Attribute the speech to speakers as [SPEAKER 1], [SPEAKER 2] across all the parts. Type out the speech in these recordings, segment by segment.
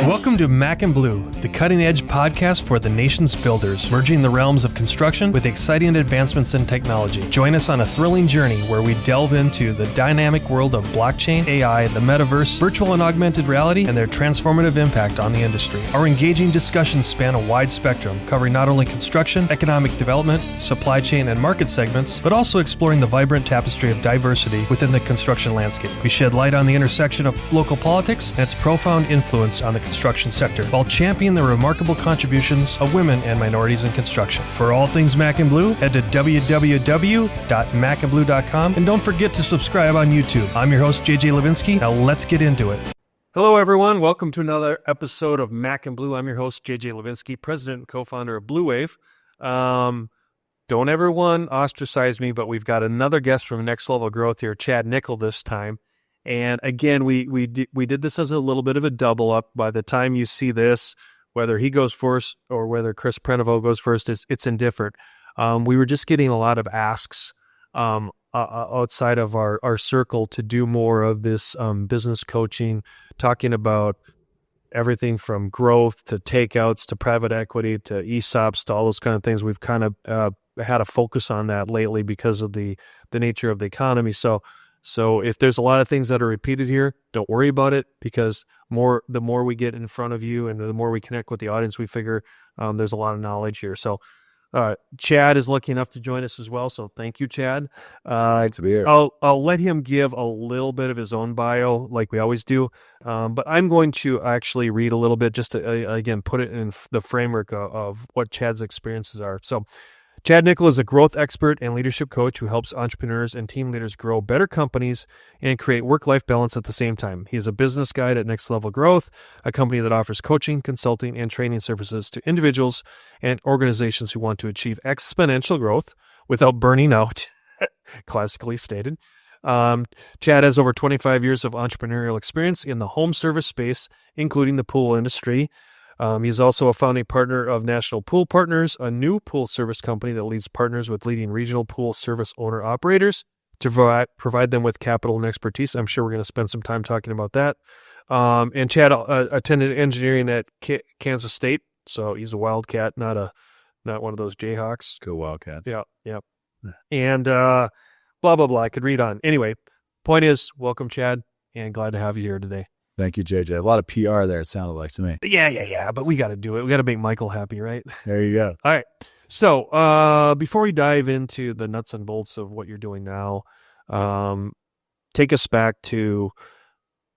[SPEAKER 1] Welcome to Mac and Blue, the cutting-edge podcast for the nation's builders, merging the realms of construction with exciting advancements in technology. Join us on a thrilling journey where we delve into the dynamic world of blockchain, AI, the metaverse, virtual and augmented reality, and their transformative impact on the industry. Our engaging discussions span a wide spectrum, covering not only construction, economic development, supply chain, and market segments, but also exploring the vibrant tapestry of diversity within the construction landscape. We shed light on the intersection of local politics and its profound influence on the construction sector, while championing the remarkable contributions of women and minorities in construction. For all things Mac and Blue, head to www.macandblue.com, and don't forget to subscribe on YouTube. I'm your host, JJ Levinsky. Now let's get into it. Hello, everyone. Welcome to another episode of Mac and Blue. I'm your host, JJ Levinsky, president and co-founder of Blue Wave. Don't everyone ostracize me, but we've got another guest from Next Level Growth here, Chad Nikkel this time. And again, we did this as a little bit of a double up. By the time you see this, whether he goes first or whether Chris Prenovo goes first, it's indifferent. We were just getting a lot of asks outside of our circle to do more of this business coaching, talking about everything from growth to takeouts to private equity to ESOPs to all those kind of things. We've kind of had a focus on that lately because of the nature of the economy. So if there's a lot of things that are repeated here, don't worry about it, because the more we get in front of you and the more we connect with the audience, we figure there's a lot of knowledge here. So Chad is lucky enough to join us as well. So thank you, Chad.
[SPEAKER 2] Great to be here.
[SPEAKER 1] I'll let him give a little bit of his own bio like we always do. But I'm going to actually read a little bit just to, again, put it in the framework of what Chad's experiences are. So Chad Nikkel is a growth expert and leadership coach who helps entrepreneurs and team leaders grow better companies and create work-life balance at the same time. He is a business guide at Next Level Growth, a company that offers coaching, consulting, and training services to individuals and organizations who want to achieve exponential growth without burning out, classically stated. Chad has over 25 years of entrepreneurial experience in the home service space, including the pool industry. He's also a founding partner of National Pool Partners, a new pool service company that leads partners with leading regional pool service owner-operators to provide them with capital and expertise. I'm sure we're going to spend some time talking about that. And Chad attended engineering at Kansas State, so he's a Wildcat, not one of those Jayhawks.
[SPEAKER 2] Go Wildcats.
[SPEAKER 1] Yeah. And blah, blah, blah. I could read on. Anyway, point is, welcome, Chad, and glad to have you here today.
[SPEAKER 2] Thank you, JJ. A lot of PR there, it sounded like to me.
[SPEAKER 1] Yeah. But we got to do it. We got to make Michael happy, right?
[SPEAKER 2] There you go.
[SPEAKER 1] All right. So before we dive into the nuts and bolts of what you're doing now, take us back to,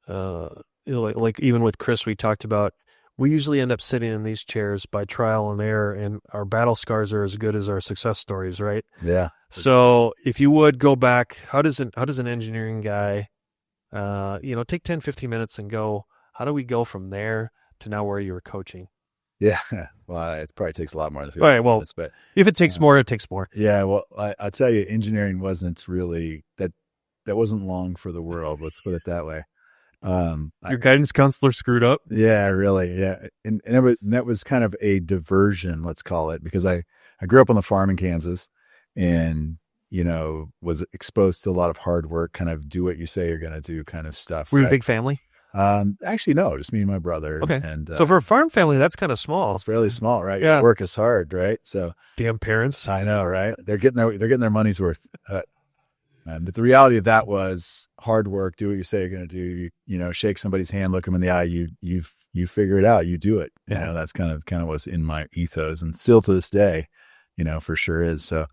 [SPEAKER 1] like even with Chris, we talked about, we usually end up sitting in these chairs by trial and error, and our battle scars are as good as our success stories, right?
[SPEAKER 2] Yeah.
[SPEAKER 1] So if you would go back, how does an engineering guy, take 10, 15 minutes and go, how do we go from there to now where you were coaching?
[SPEAKER 2] Yeah. Well, it probably takes a lot more than 15
[SPEAKER 1] All right. Well,
[SPEAKER 2] minutes, but
[SPEAKER 1] if it takes more, it takes more.
[SPEAKER 2] Yeah. Well, I'll tell you, engineering wasn't really, that wasn't long for the world. Let's put it that way.
[SPEAKER 1] Your guidance counselor screwed up?
[SPEAKER 2] Yeah, really. Yeah. And that was kind of a diversion, let's call it, because I grew up on the farm in Kansas and was exposed to a lot of hard work, kind of do what you say you're going to do kind of stuff.
[SPEAKER 1] Were you a big family?
[SPEAKER 2] Actually, no, just me and my brother.
[SPEAKER 1] Okay.
[SPEAKER 2] And
[SPEAKER 1] so for a farm family, that's kind of small.
[SPEAKER 2] It's fairly small, right?
[SPEAKER 1] Yeah.
[SPEAKER 2] Work is hard, right? So
[SPEAKER 1] damn parents.
[SPEAKER 2] I know, right? They're getting their money's worth. But the reality of that was hard work, do what you say you're going to do, shake somebody's hand, look them in the eye, you figure it out, you do it.
[SPEAKER 1] Yeah.
[SPEAKER 2] That's kind of what's in my ethos, and still to this day, for sure is. So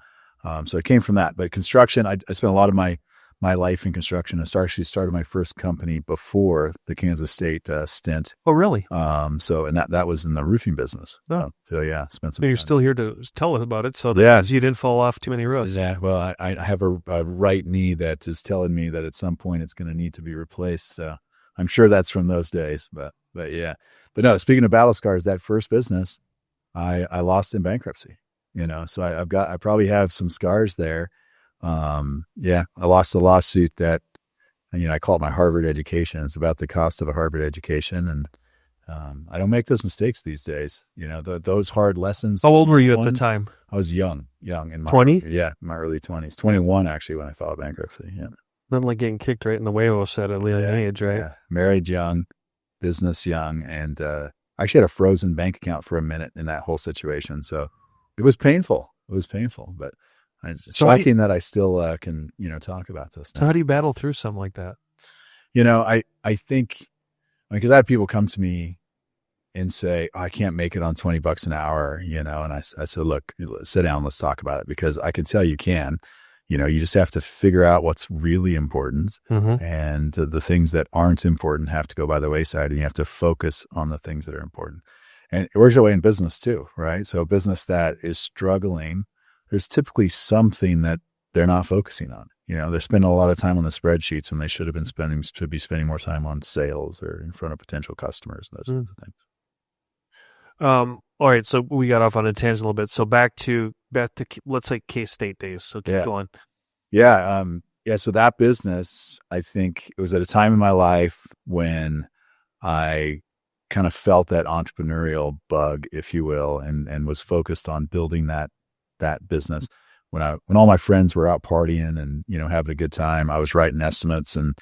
[SPEAKER 2] it came from that. But construction, I spent a lot of my life in construction. I actually started my first company before the Kansas State stint.
[SPEAKER 1] Oh, really?
[SPEAKER 2] And that was in the roofing business.
[SPEAKER 1] Oh.
[SPEAKER 2] So yeah, spent some
[SPEAKER 1] So you're
[SPEAKER 2] time.
[SPEAKER 1] still here to tell us about it. So
[SPEAKER 2] Yeah.
[SPEAKER 1] you didn't fall off too many roads.
[SPEAKER 2] Yeah. Well, I have a right knee that is telling me that at some point it's going to need to be replaced. So I'm sure that's from those days, but yeah. But no, speaking of battle scars, that first business, I lost in bankruptcy. So I probably have some scars there. I lost a lawsuit that, I call it my Harvard education. It's about the cost of a Harvard education. And, I don't make those mistakes these days. Those hard lessons.
[SPEAKER 1] How old were you at the time?
[SPEAKER 2] I was young in my
[SPEAKER 1] 20?
[SPEAKER 2] Yeah. My early 20s, 21 actually, when I filed bankruptcy. Yeah.
[SPEAKER 1] Nothing like getting kicked right in the huevos at a young age, right?
[SPEAKER 2] Yeah. Married young. business young, and I actually had a frozen bank account for a minute in that whole situation. So it was painful. But it's shocking that I still can, talk about this.
[SPEAKER 1] So how do you battle through something like that?
[SPEAKER 2] I think, because I have people come to me and say, I can't make it on $20 an hour, and I said, look, sit down, let's talk about it, because I can tell you can. You just have to figure out what's really important, and the things that aren't important have to go by the wayside, and you have to focus on the things that are important. And it works that way in business too, right? So a business that is struggling, there's typically something that they're not focusing on. They're spending a lot of time on the spreadsheets when they should be spending more time on sales or in front of potential customers and those kinds of things.
[SPEAKER 1] All right. So we got off on a tangent a little bit. So back to let's say K-State days. So keep going.
[SPEAKER 2] Yeah. So that business, I think it was at a time in my life when I kind of felt that entrepreneurial bug, if you will, and was focused on building that business. When all my friends were out partying and, having a good time, I was writing estimates and,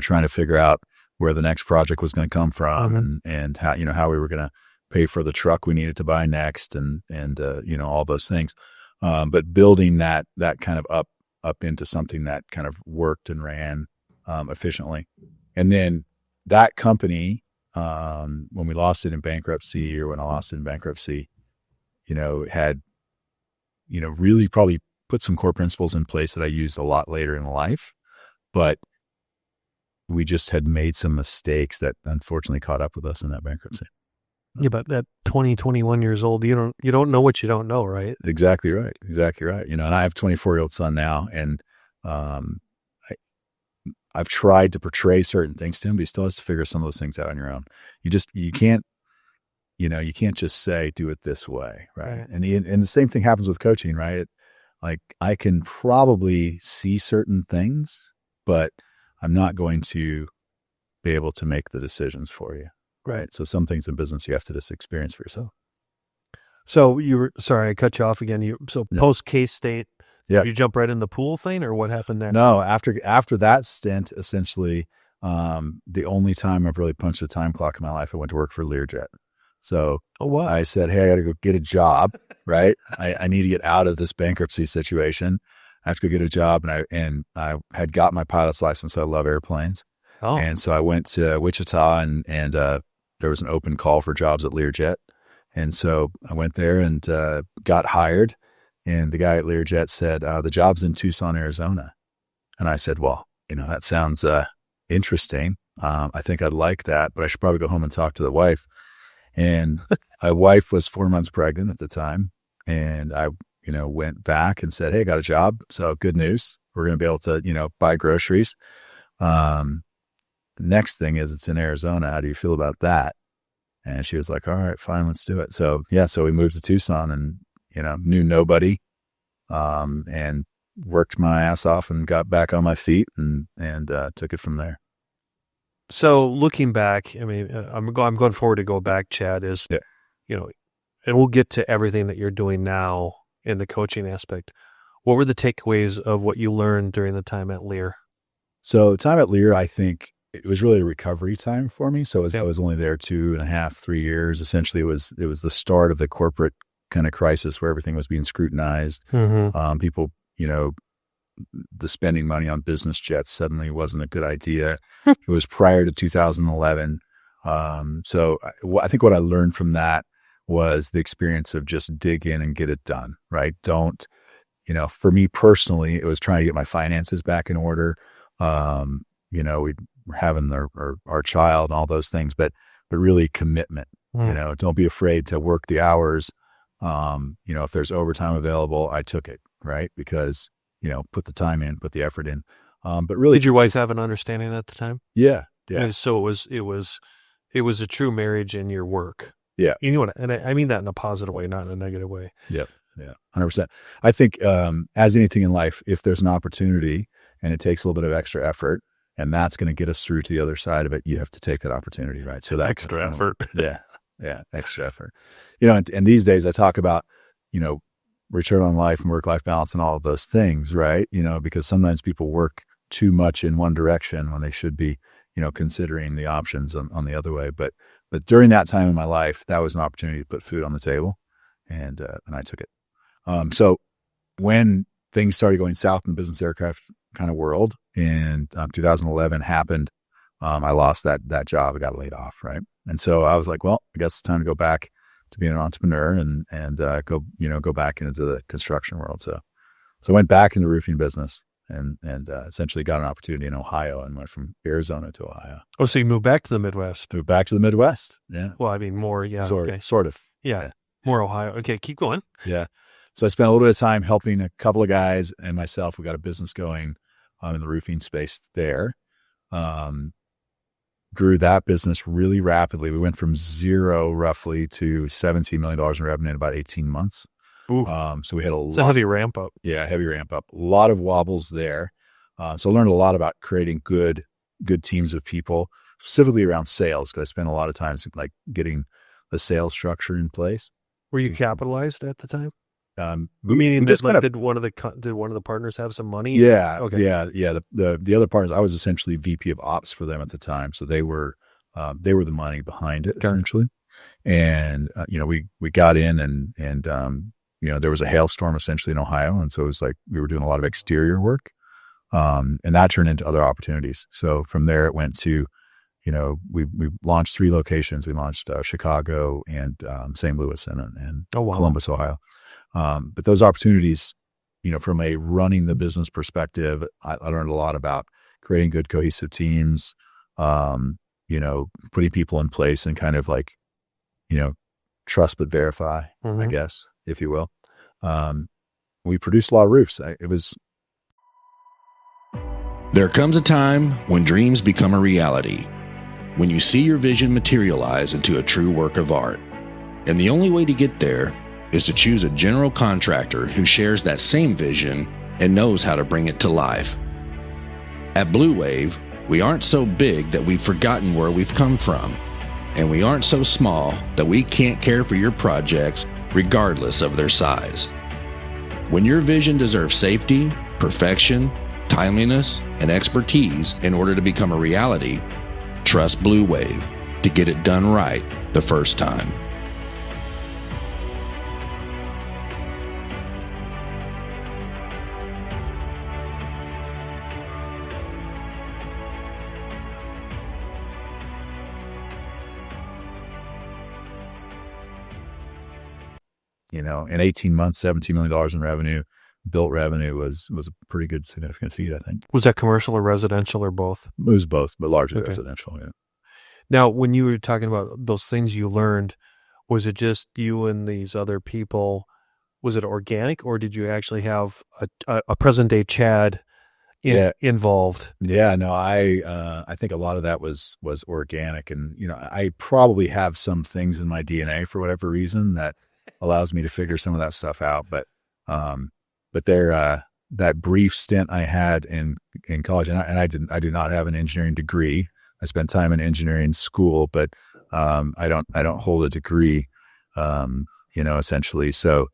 [SPEAKER 2] trying to figure out where the next project was going to come from and how, how we were going to pay for the truck we needed to buy next and all those things. But building that kind of up into something that kind of worked and ran efficiently. And then that company, when we lost it in bankruptcy, or when I lost it in bankruptcy, had, really probably put some core principles in place that I used a lot later in life, but we just had made some mistakes that unfortunately caught up with us in that bankruptcy.
[SPEAKER 1] Yeah, but at 20, 21 years old, you don't know what you don't know, right?
[SPEAKER 2] Exactly right. And I have a 24-year-old son now, and I've tried to portray certain things to him, but he still has to figure some of those things out on your own. You can't just say, do it this way. Right. And the same thing happens with coaching, right? Like, I can probably see certain things, but I'm not going to be able to make the decisions for you. Right. So some things in business you have to just experience for yourself.
[SPEAKER 1] So sorry, I cut you off again. Post K-State, you jump right in the pool thing, or what happened there?
[SPEAKER 2] No, after that stint, essentially, the only time I've really punched the time clock in my life, I went to work for Learjet. So I said, hey, I got to go get a job, right? I need to get out of this bankruptcy situation. I have to go get a job. And I had got my pilot's license. So I love airplanes. Oh. And so I went to Wichita and there was an open call for jobs at Learjet. And so I went there and got hired. And the guy at Learjet said, the job's in Tucson, Arizona. And I said, well, that sounds interesting. I think I'd like that, but I should probably go home and talk to the wife. And my wife was 4 months pregnant at the time. And I, went back and said, hey, I got a job. So good news. We're going to be able to, buy groceries. The next thing is it's in Arizona. How do you feel about that? And she was like, all right, fine, let's do it. So so we moved to Tucson and, knew nobody, and worked my ass off and got back on my feet and took it from there.
[SPEAKER 1] So looking back, I mean, I'm going forward to go back, Chad, and we'll get to everything that you're doing now in the coaching aspect. What were the takeaways of what you learned during the time at Lear?
[SPEAKER 2] So the time at Lear, I think it was really a recovery time for me. So I was only there 2.5, 3 years. Essentially, it was the start of the corporate kind of crisis where everything was being scrutinized. People, the spending money on business jets suddenly wasn't a good idea. It was prior to 2011. So I think what I learned from that was the experience of just dig in and get it done, right? Don't, for me personally, it was trying to get my finances back in order. We were having our child and all those things, but really commitment, don't be afraid to work the hours. If there's overtime available, I took it, right? Because, put the time in, put the effort in. But really,
[SPEAKER 1] did your wife have an understanding at the time?
[SPEAKER 2] Yeah.
[SPEAKER 1] And so it was a true marriage in your work.
[SPEAKER 2] Yeah.
[SPEAKER 1] And I mean that in a positive way, not in a negative way.
[SPEAKER 2] Yeah. 100%. I think, as anything in life, if there's an opportunity and it takes a little bit of extra effort, and that's going to get us through to the other side of it, you have to take that opportunity, right? So that
[SPEAKER 1] extra effort.
[SPEAKER 2] Extra effort. And these days I talk about, return on life and work-life balance and all of those things, right? Because sometimes people work too much in one direction when they should be, considering the options on the other way. But during that time in my life, that was an opportunity to put food on the table, and I took it. So when things started going south in the business aircraft kind of world, and 2011 happened, I lost that job. I got laid off, right? And so I was like, well, I guess it's time to go back to being an entrepreneur and go back into the construction world. So I went back into the roofing business and essentially got an opportunity in Ohio and went from Arizona to Ohio.
[SPEAKER 1] Oh, so you moved back to the Midwest?
[SPEAKER 2] Moved back to the Midwest. Yeah.
[SPEAKER 1] Well, I mean, more, yeah.
[SPEAKER 2] Sort of.
[SPEAKER 1] Yeah. More Ohio. Okay, keep going.
[SPEAKER 2] Yeah. So I spent a little bit of time helping a couple of guys and myself. We got a business going in the roofing space there. Grew that business really rapidly. We went from zero roughly to $17 million in revenue in about 18 months.
[SPEAKER 1] Ooh.
[SPEAKER 2] So we had
[SPEAKER 1] It's a heavy ramp up.
[SPEAKER 2] Yeah, heavy ramp up. A lot of wobbles there. So I learned a lot about creating good teams of people, specifically around sales, because I spent a lot of time like getting the sales structure in place.
[SPEAKER 1] Were you capitalized at the time?
[SPEAKER 2] Meaning
[SPEAKER 1] did one of the partners have some money?
[SPEAKER 2] Yeah.
[SPEAKER 1] Okay.
[SPEAKER 2] Yeah. The other partners, I was essentially VP of ops for them at the time. So they were the money behind it essentially. And, we got in and there was a hailstorm essentially in Ohio. And so it was like, we were doing a lot of exterior work. And that turned into other opportunities. So from there it went to, we launched 3 locations. We launched Chicago and St. Louis and Columbus, Ohio. But those opportunities, from a running the business perspective, I learned a lot about creating good cohesive teams, putting people in place and kind of like, trust but verify, I guess, if you will. We produced a lot of roofs.
[SPEAKER 3] There comes a time when dreams become a reality, when you see your vision materialize into a true work of art. And the only way to get there is to choose a general contractor who shares that same vision and knows how to bring it to life. At Blue Wave, we aren't so big that we've forgotten where we've come from, and we aren't so small that we can't care for your projects regardless of their size. When your vision deserves safety, perfection, timeliness, and expertise in order to become a reality, trust Blue Wave to get it done right the first time.
[SPEAKER 2] In 18 months, $17 million in revenue, built revenue was a pretty good, significant feat, I think.
[SPEAKER 1] Was that commercial or residential or both?
[SPEAKER 2] It was both, but largely residential, yeah.
[SPEAKER 1] Now, when you were talking about those things you learned, was it just you and these other people? Was it organic, or did you actually have a present-day Chad involved?
[SPEAKER 2] Yeah, no, I think a lot of that was organic. And, I probably have some things in my DNA for whatever reason that allows me to figure some of that stuff out. But that brief stint I had in college, and I do not have an engineering degree. I spent time in engineering school, but I don't hold a degree, essentially. So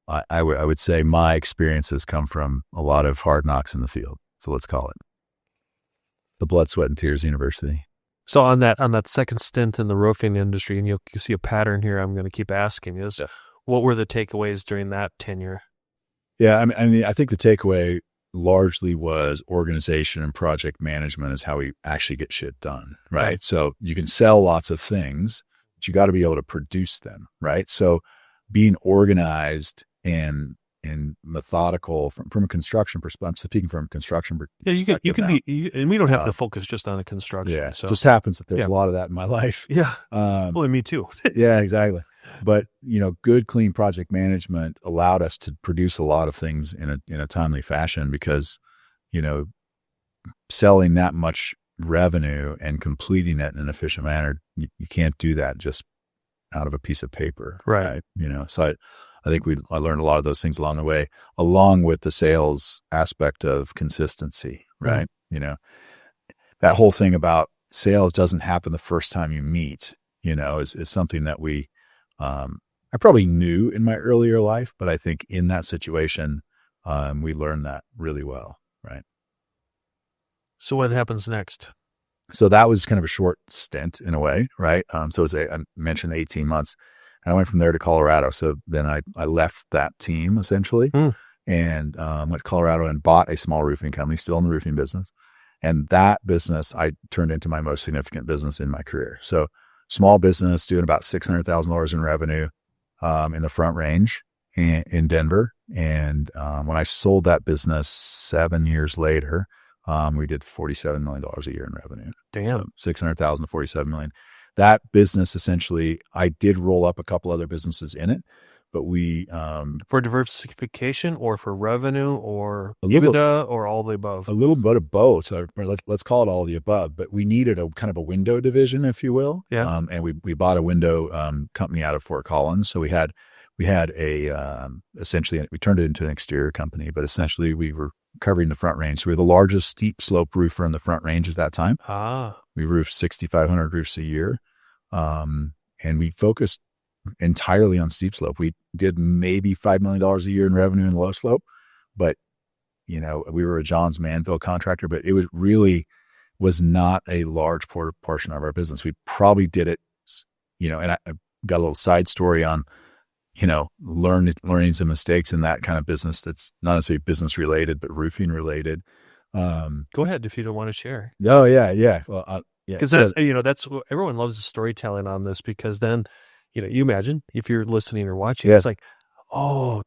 [SPEAKER 2] I would say my experiences come from a lot of hard knocks in the field. So let's call it the blood, sweat, and tears university.
[SPEAKER 1] So on that second stint in the roofing industry, and you'll see a pattern here I'm going to keep asking is, what were the takeaways during that tenure?
[SPEAKER 2] Yeah, I mean, I think the takeaway largely was organization and project management is how we actually get shit done, right? So you can sell lots of things, but you got to be able to produce them, right? So being organized and methodical from a construction perspective. I'm speaking from a construction perspective.
[SPEAKER 1] Yeah, you can be, and we don't have to focus just on the construction.
[SPEAKER 2] Yeah,
[SPEAKER 1] so.
[SPEAKER 2] It just happens that there's a lot of that in my life.
[SPEAKER 1] Yeah, well, and me too.
[SPEAKER 2] Yeah, exactly. But good, clean project management allowed us to produce a lot of things in a timely fashion because, selling that much revenue and completing it in an efficient manner, you can't do that just out of a piece of paper,
[SPEAKER 1] right?
[SPEAKER 2] So I think I learned a lot of those things along the way, along with the sales aspect of consistency, right?
[SPEAKER 1] Mm-hmm.
[SPEAKER 2] That whole thing about sales doesn't happen the first time you meet, is something that I probably knew in my earlier life, but I think in that situation, we learned that really well, right?
[SPEAKER 1] So what happens next?
[SPEAKER 2] So that was kind of a short stint in a way, right? So it was I mentioned 18 months. And I went from there to Colorado. So then I left that team essentially and went to Colorado and bought a small roofing company, still in the roofing business. And that business I turned into my most significant business in my career. So small business doing about $600,000 in revenue in the Front Range in Denver. And when I sold that business 7 years later, we did $47 million a year in revenue.
[SPEAKER 1] Damn.
[SPEAKER 2] So 600,000 to $47 million. That business, essentially, I did roll up a couple other businesses in it, but we...
[SPEAKER 1] for diversification or for revenue or
[SPEAKER 2] A little-
[SPEAKER 1] EBITDA or all the above?
[SPEAKER 2] a little bit of both. So let's call it all the above, but we needed a kind of a window division, if you will.
[SPEAKER 1] Yeah.
[SPEAKER 2] And we bought a window company out of Fort Collins. So we had a essentially, we turned it into an exterior company, but essentially we were covering the Front Range. So we were the largest steep slope roofer in the Front Range at that time. We roofed 6,500 roofs a year. And we focused entirely on steep slope. We did maybe $5 million a year in revenue in low slope, but we were a Johns Manville contractor, but it was not a large portion of our business. We probably did it, and I got a little side story on, learning some mistakes in that kind of business. That's not necessarily business related, but roofing related.
[SPEAKER 1] Go ahead if you don't want to share.
[SPEAKER 2] Oh yeah. Yeah. Well,
[SPEAKER 1] Because that's everyone loves the storytelling on this, because then, you imagine if you're listening or watching, it's like, oh,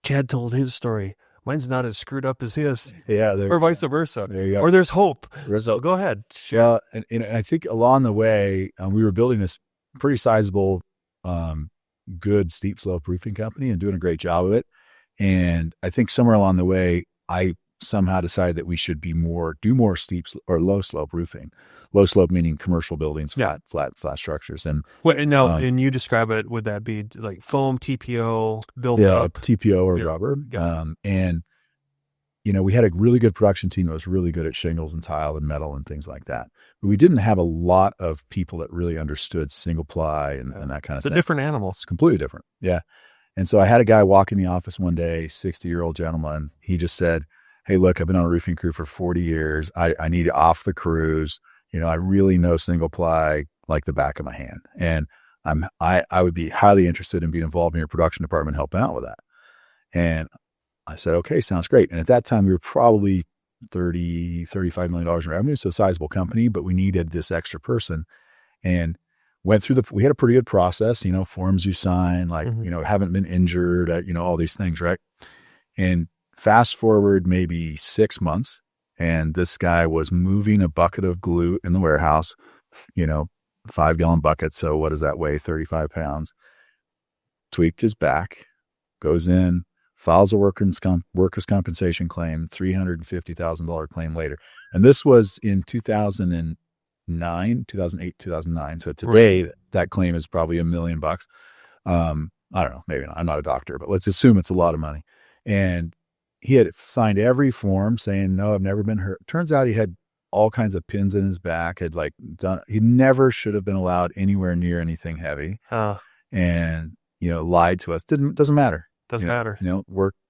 [SPEAKER 1] Chad told his story. Mine's not as screwed up as his.
[SPEAKER 2] Yeah.
[SPEAKER 1] Or vice versa.
[SPEAKER 2] There you go.
[SPEAKER 1] Or there's hope. So go ahead. Share.
[SPEAKER 2] Well, and I think along the way, we were building this pretty sizable, good steep slope roofing company and doing a great job of it. And I think somewhere along the way, I somehow decided that we should do more steep or low slope roofing. Low slope meaning commercial buildings, flat structures. And
[SPEAKER 1] and you describe it, would that be like foam, TPO, built up?
[SPEAKER 2] TPO or rubber. And we had a really good production team that was really good at shingles and tile and metal and things like that. But we didn't have a lot of people that really understood single ply and that kind of thing.
[SPEAKER 1] It's a different animal.
[SPEAKER 2] It's completely different. Yeah. And so I had a guy walk in the office one day, 60-year-old gentleman. He just said, "Hey, look, I've been on a roofing crew for 40 years. I need off the crews. I really know single ply like the back of my hand. And I would be highly interested in being involved in your production department, helping out with that." And I said, "Okay, sounds great." And at that time we were probably $35 million in revenue. So a sizable company, but we needed this extra person, and went through we had a pretty good process, forms you sign, like, haven't been injured, all these things. Right. And fast forward maybe 6 months, and this guy was moving a bucket of glue in the warehouse, 5-gallon bucket. So what does that weigh? 35 pounds. Tweaked his back, goes in, files a workers' compensation claim, $350,000 claim later. And this was in 2008, 2009. So today that claim is probably $1 million. I don't know, maybe not. I'm not a doctor, but let's assume it's a lot of money. And he had signed every form saying, "No, I've never been hurt." Turns out he had all kinds of pins in his back, he never should have been allowed anywhere near anything heavy. And, lied to us. Doesn't matter.
[SPEAKER 1] Doesn't matter.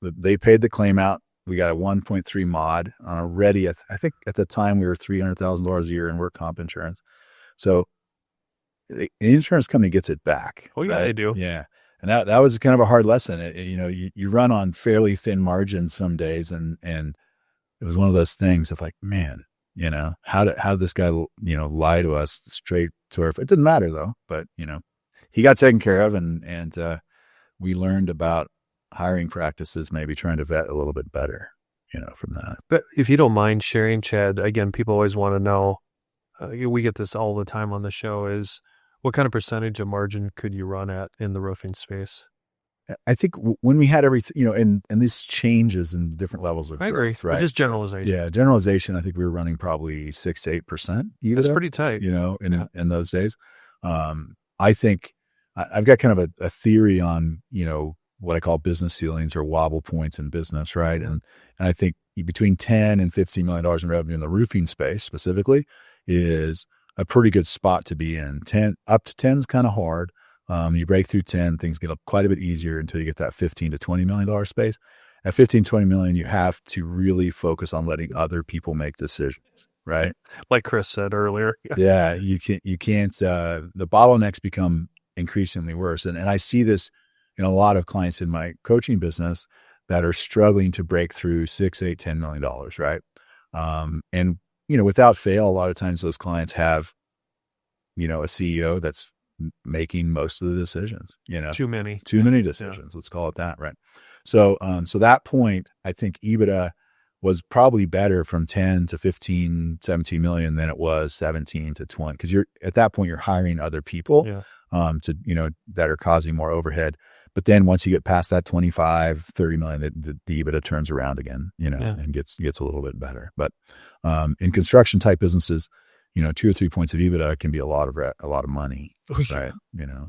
[SPEAKER 2] They paid the claim out. We got a 1.3 mod on already. I think at the time we were $300,000 a year in work comp insurance. So the insurance company gets it back.
[SPEAKER 1] Oh yeah,
[SPEAKER 2] right?
[SPEAKER 1] they do.
[SPEAKER 2] Yeah. And that was kind of a hard lesson. You run on fairly thin margins some days, and it was one of those things of like, man, how did this guy, lie to us straight to our, it didn't matter though, but he got taken care of, and we learned about hiring practices, maybe trying to vet a little bit better, from that.
[SPEAKER 1] But if you don't mind sharing, Chad, again, people always want to know, we get this all the time on the show, is what kind of percentage of margin could you run at in the roofing space?
[SPEAKER 2] I think when we had everything, and this changes in different levels of growth,
[SPEAKER 1] I agree.
[SPEAKER 2] right?
[SPEAKER 1] Just generalization.
[SPEAKER 2] Yeah, generalization. I think we were running probably 6 to 8%.
[SPEAKER 1] That's pretty tight.
[SPEAKER 2] In those days. I think I've got kind of a theory on, what I call business ceilings or wobble points in business, right? And I think between $10 and $15 million in revenue in the roofing space specifically is a pretty good spot to be in. Up to 10 is kind of hard. You break through 10, things get up quite a bit easier until you get that $15 to $20 million space. At $15, $20 million, you have to really focus on letting other people make decisions. right?
[SPEAKER 1] Like Chris said earlier.
[SPEAKER 2] Yeah, you can't, the bottlenecks become increasingly worse. And I see this in a lot of clients in my coaching business that are struggling to break through $6, $8, $10 million, right? And, without fail, a lot of times those clients have, a CEO that's making most of the decisions,
[SPEAKER 1] Too many
[SPEAKER 2] decisions. Let's call it that. Right. So, so that point, I think EBITDA was probably better from 10 to 15, 17 million than it was 17 to 20. Cause at that point, you're hiring other people, that are causing more overhead. But then once you get past that 25, 30 million, the EBITDA turns around again, and gets a little bit better. But, in construction type businesses, 2 or 3 points of EBITDA can be a lot of money, right?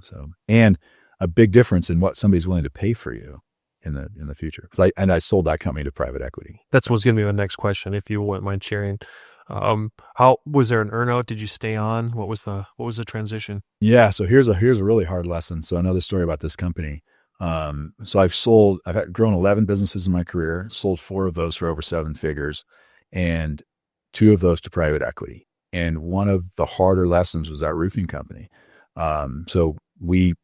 [SPEAKER 2] So, and a big difference in what somebody's willing to pay for you in the future. I sold that company to private equity.
[SPEAKER 1] That's what's going to be my next question, if you wouldn't mind sharing. How was there an earnout? Did you stay on? What was the transition?
[SPEAKER 2] Yeah. So here's a really hard lesson. So another story about this company. So I've grown 11 businesses in my career, sold 4 of those for over 7 figures, and 2 of those to private equity. And one of the harder lessons was that roofing company. So we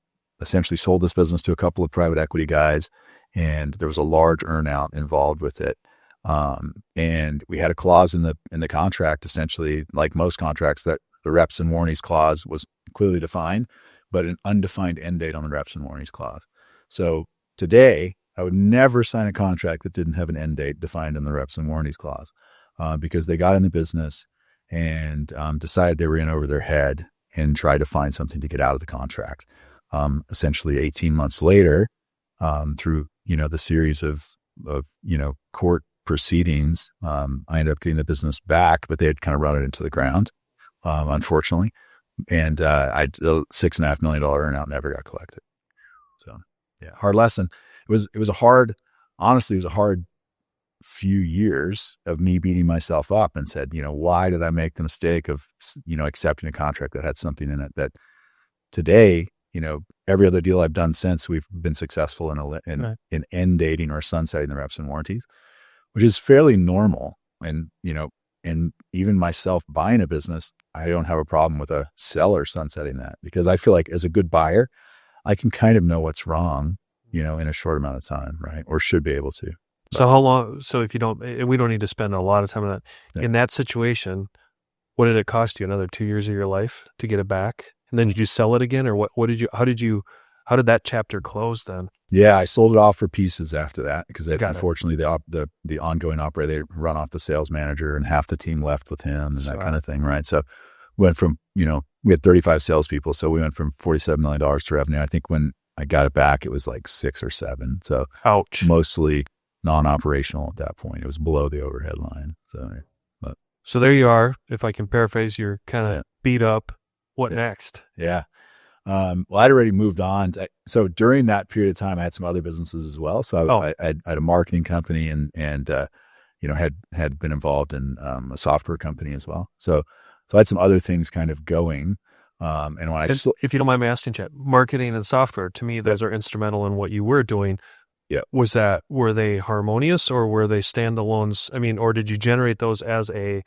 [SPEAKER 2] essentially sold this business to a couple of private equity guys, and there was a large earnout involved with it. And we had a clause in the contract, essentially, like most contracts, that the reps and warranties clause was clearly defined, but an undefined end date on the reps and warranties clause. So today, I would never sign a contract that didn't have an end date defined in the reps and warranties clause, because they got in the business and decided they were in over their head and tried to find something to get out of the contract. Essentially 18 months later, through, the series of court proceedings, I ended up getting the business back, but they had kind of run it into the ground, unfortunately. And the $6.5 million earnout never got collected. So yeah, hard lesson. It was a hard few years of me beating myself up and said, why did I make the mistake of, accepting a contract that had something in it that today, every other deal I've done since, we've been successful in end dating or sunsetting the reps and warranties, which is fairly normal. And, and even myself buying a business, I don't have a problem with a seller sunsetting that, because I feel like as a good buyer, I can kind of know what's wrong, in a short amount of time, right? Or should be able to.
[SPEAKER 1] So how long, so if you don't, we don't need to spend a lot of time on that.
[SPEAKER 2] Yeah.
[SPEAKER 1] In that situation, what did it cost you? Another 2 years of your life to get it back? And then did you sell it again, or how did that chapter close then?
[SPEAKER 2] Yeah, I sold it off for pieces after that, because unfortunately the ongoing operator, they run off the sales manager and half the team left with him and that kind of thing. Right. So went from, we had 35 salespeople. So we went from $47 million to revenue. I think when I got it back, it was like 6 or 7. So
[SPEAKER 1] ouch.
[SPEAKER 2] Mostly non-operational at that point. It was below the overhead line.
[SPEAKER 1] So there you are. If I can paraphrase, you're kind of beat up. What next?
[SPEAKER 2] Yeah. Well, I'd already moved on. So during that period of time, I had some other businesses as well. So I had a marketing company and had been involved in a software company as well. So I had some other things kind of going. And when
[SPEAKER 1] if you don't mind me asking, Chad, marketing and software, to me, those are instrumental in what you were doing.
[SPEAKER 2] Yeah.
[SPEAKER 1] Were they harmonious, or were they standalones? I mean, or did you generate those as a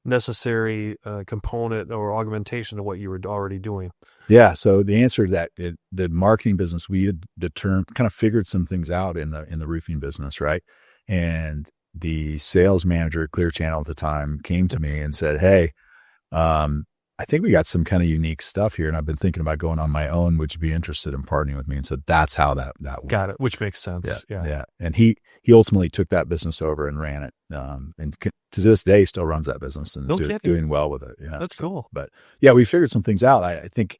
[SPEAKER 1] necessary component or augmentation of what you were already doing?
[SPEAKER 2] Yeah. So the answer to that, the marketing business, we had kind of figured some things out in the roofing business, right? And the sales manager at Clear Channel at the time came to me and said, "Hey, I think we got some kind of unique stuff here, and I've been thinking about going on my own. Would you be interested in partnering with me?" And so that's how that went.
[SPEAKER 1] Got it, which makes sense.
[SPEAKER 2] Yeah. And he ultimately took that business over and ran it. And to this day, still runs that business and is doing well with it. Yeah,
[SPEAKER 1] that's cool.
[SPEAKER 2] But yeah, we figured some things out. I think,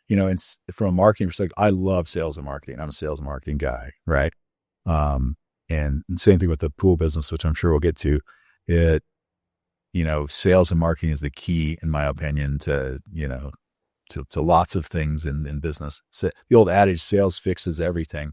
[SPEAKER 2] from a marketing perspective, I love sales and marketing. I'm a sales and marketing guy, right? And same thing with the pool business, which I'm sure we'll get to. Sales and marketing is the key, in my opinion, to lots of things in business. So the old adage, sales fixes everything.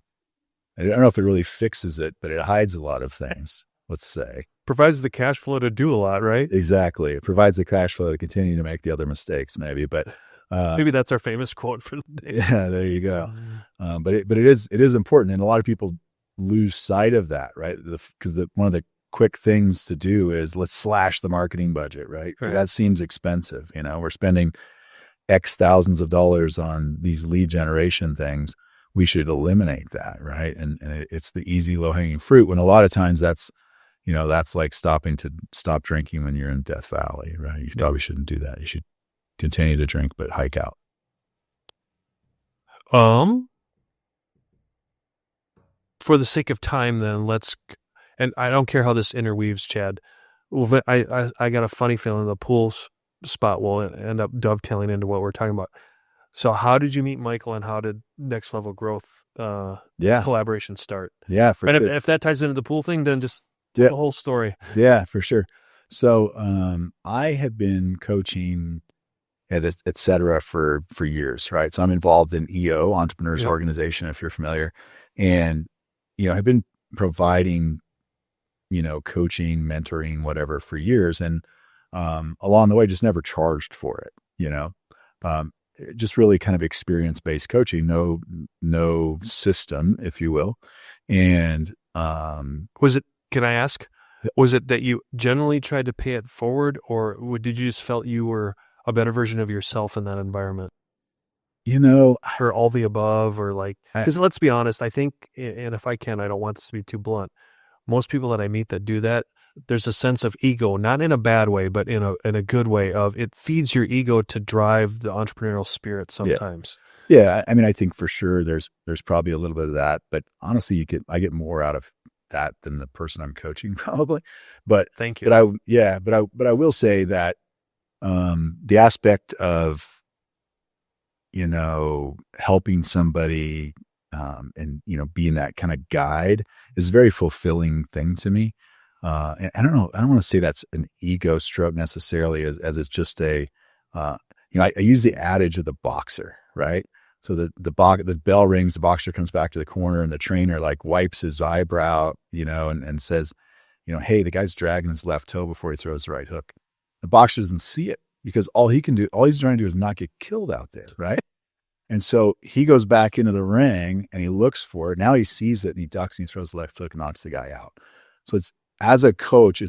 [SPEAKER 2] I don't know if it really fixes it, but it hides a lot of things, let's say.
[SPEAKER 1] Provides the cash flow to do a lot, right?
[SPEAKER 2] Exactly. It provides the cash flow to continue to make the other mistakes, maybe. But
[SPEAKER 1] maybe that's our famous quote for the day.
[SPEAKER 2] Yeah, there you go. But it is important, and a lot of people lose sight of that, right? Because one of the quick things to do is let's slash the marketing budget, right?
[SPEAKER 1] Right.
[SPEAKER 2] That seems expensive. We're spending X thousands of dollars on these lead generation things. We should eliminate that, right? And it's the easy low hanging fruit when a lot of times that's like stop drinking when you're in Death Valley, right? You probably shouldn't do that. You should continue to drink, but hike out.
[SPEAKER 1] For the sake of time, then and I don't care how this interweaves, Chad. Well, I got a funny feeling the pool spot will end up dovetailing into what we're talking about. So how did you meet Michael, and how did Next Level Growth collaboration start?
[SPEAKER 2] Yeah, for
[SPEAKER 1] and
[SPEAKER 2] sure.
[SPEAKER 1] If that ties into the pool thing, then just
[SPEAKER 2] the
[SPEAKER 1] whole story.
[SPEAKER 2] Yeah, for sure. So I have been coaching et cetera for years, right? So I'm involved in EO, Entrepreneurs Organization, if you're familiar. And, I've been providing, coaching, mentoring, whatever for years. And along the way, just never charged for it, just really kind of experience-based coaching, no system, if you will. And
[SPEAKER 1] can I ask, was it that you generally tried to pay it forward, or did you just felt you were a better version of yourself in that environment?
[SPEAKER 2] Or
[SPEAKER 1] all the above, or because let's be honest, I think, and if I can, I don't want this to be too blunt, most people that I meet that do that, there's a sense of ego, not in a bad way, but in a good way of it feeds your ego to drive the entrepreneurial spirit sometimes.
[SPEAKER 2] Yeah. I mean, I think for sure there's probably a little bit of that, but honestly, I get more out of that than the person I'm coaching probably. But
[SPEAKER 1] thank you.
[SPEAKER 2] But I will say that the aspect of helping somebody and being that kind of guide is a very fulfilling thing to me. And I don't know, I don't want to say that's an ego stroke necessarily, as it's just I use the adage of the boxer, right? So the bell rings, the boxer comes back to the corner, and the trainer wipes his eyebrow, and says, hey, the guy's dragging his left toe before he throws the right hook. The boxer doesn't see it because all he's trying to do is not get killed out there, right? And so he goes back into the ring and he looks for it. Now he sees it and he ducks and he throws the left hook and knocks the guy out. So it's, as a coach,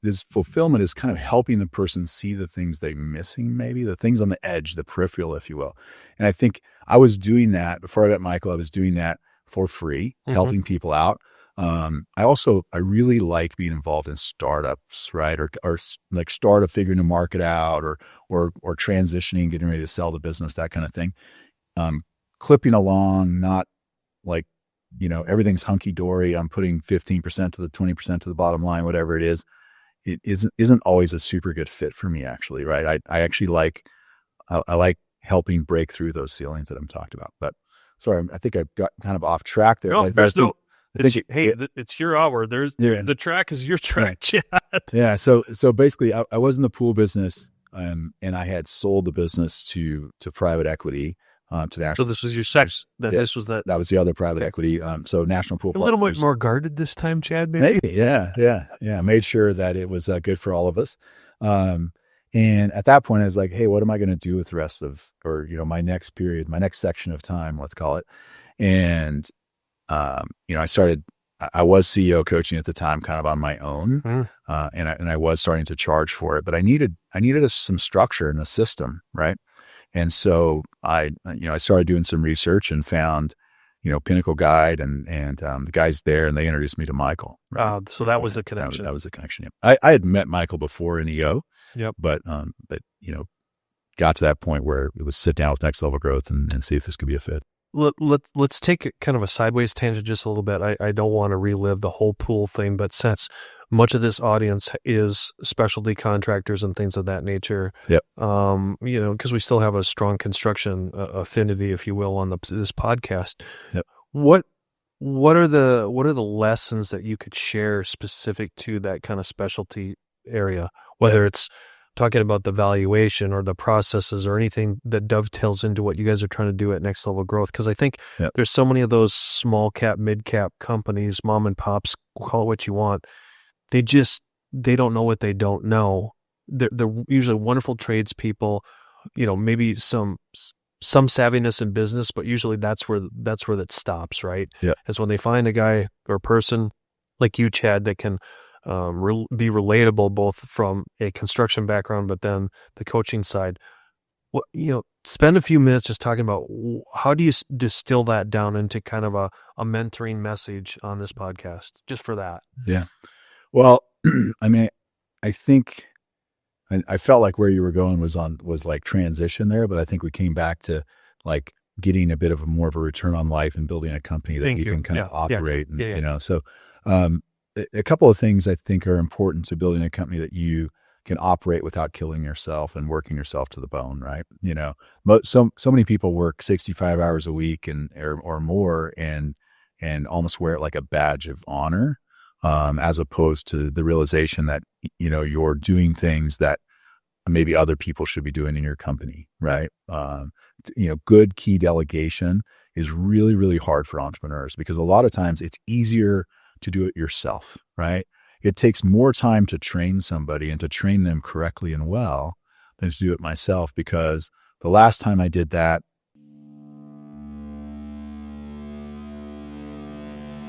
[SPEAKER 2] this fulfillment is kind of helping the person see the things they're missing, maybe the things on the edge, the peripheral, if you will. And I think I was doing that before I met Michael. I was doing that for free, helping people out. I really like being involved in startups, right? Or start a figuring the market out, or transitioning, getting ready to sell the business, that kind of thing. Clipping along, not everything's hunky dory. I'm putting 15% to the 20% to the bottom line, whatever it is. It isn't always a super good fit for me, actually, right? I actually like helping break through those ceilings that I'm talked about. But sorry, I think I got kind of off track there.
[SPEAKER 1] No, it's your hour. The track is your track, Chad.
[SPEAKER 2] Yeah. So basically, I was in the pool business, and I had sold the business to private equity, to national.
[SPEAKER 1] So this was your sex. This was that.
[SPEAKER 2] That was the other private equity. So National Pool.
[SPEAKER 1] A little bit more guarded this time, Chad. Maybe.
[SPEAKER 2] Yeah. Made sure that it was good for all of us. And at that point, I was like, hey, what am I going to do with the rest of, my next period, my next section of time, let's call it. And I was CEO coaching at the time, kind of on my own, and I was starting to charge for it, but I needed some structure and a system, right? And so I started doing some research and found, Pinnacle Guide and the guys there, and they introduced me to Michael. Right?
[SPEAKER 1] So that was a connection.
[SPEAKER 2] That was a connection. Yeah. I had met Michael before in EO.
[SPEAKER 1] Yep.
[SPEAKER 2] But got to that point where it was sit down with Next Level Growth and see if this could be a fit.
[SPEAKER 1] Let's take kind of a sideways tangent just a little bit. I don't want to relive the whole pool thing, but since much of this audience is specialty contractors and things of that nature,
[SPEAKER 2] yep.
[SPEAKER 1] Because we still have a strong construction affinity, if you will, on this podcast.
[SPEAKER 2] Yep.
[SPEAKER 1] What are the lessons that you could share specific to that kind of specialty area, whether it's talking about the valuation or the processes or anything that dovetails into what you guys are trying to do at Next Level Growth? Because I think there's so many of those small cap, mid cap companies, mom and pops, call it what you want. They don't know what they don't know. They're usually wonderful tradespeople, maybe some savviness in business, but usually that's where that stops, right?
[SPEAKER 2] Yeah.
[SPEAKER 1] Is when they find a guy or person like you, Chad, that can be relatable both from a construction background, but then the coaching side. What, spend a few minutes just talking about how do you distill that down into kind of a mentoring message on this podcast, just for that.
[SPEAKER 2] Yeah. Well, I mean, I think I felt like where you were going was like transition there, but I think we came back to like getting a bit of more of a return on life and building a company that you can kind of operate. And, so a couple of things I think are important to building a company that you can operate without killing yourself and working yourself to the bone, right? So many people work 65 hours a week or more and almost wear it like a badge of honor, as opposed to the realization that, you're doing things that maybe other people should be doing in your company, right? Good key delegation is really, really hard for entrepreneurs because a lot of times it's easier to do it yourself, right? It takes more time to train somebody and to train them correctly and well than to do it myself, because the last time I did that.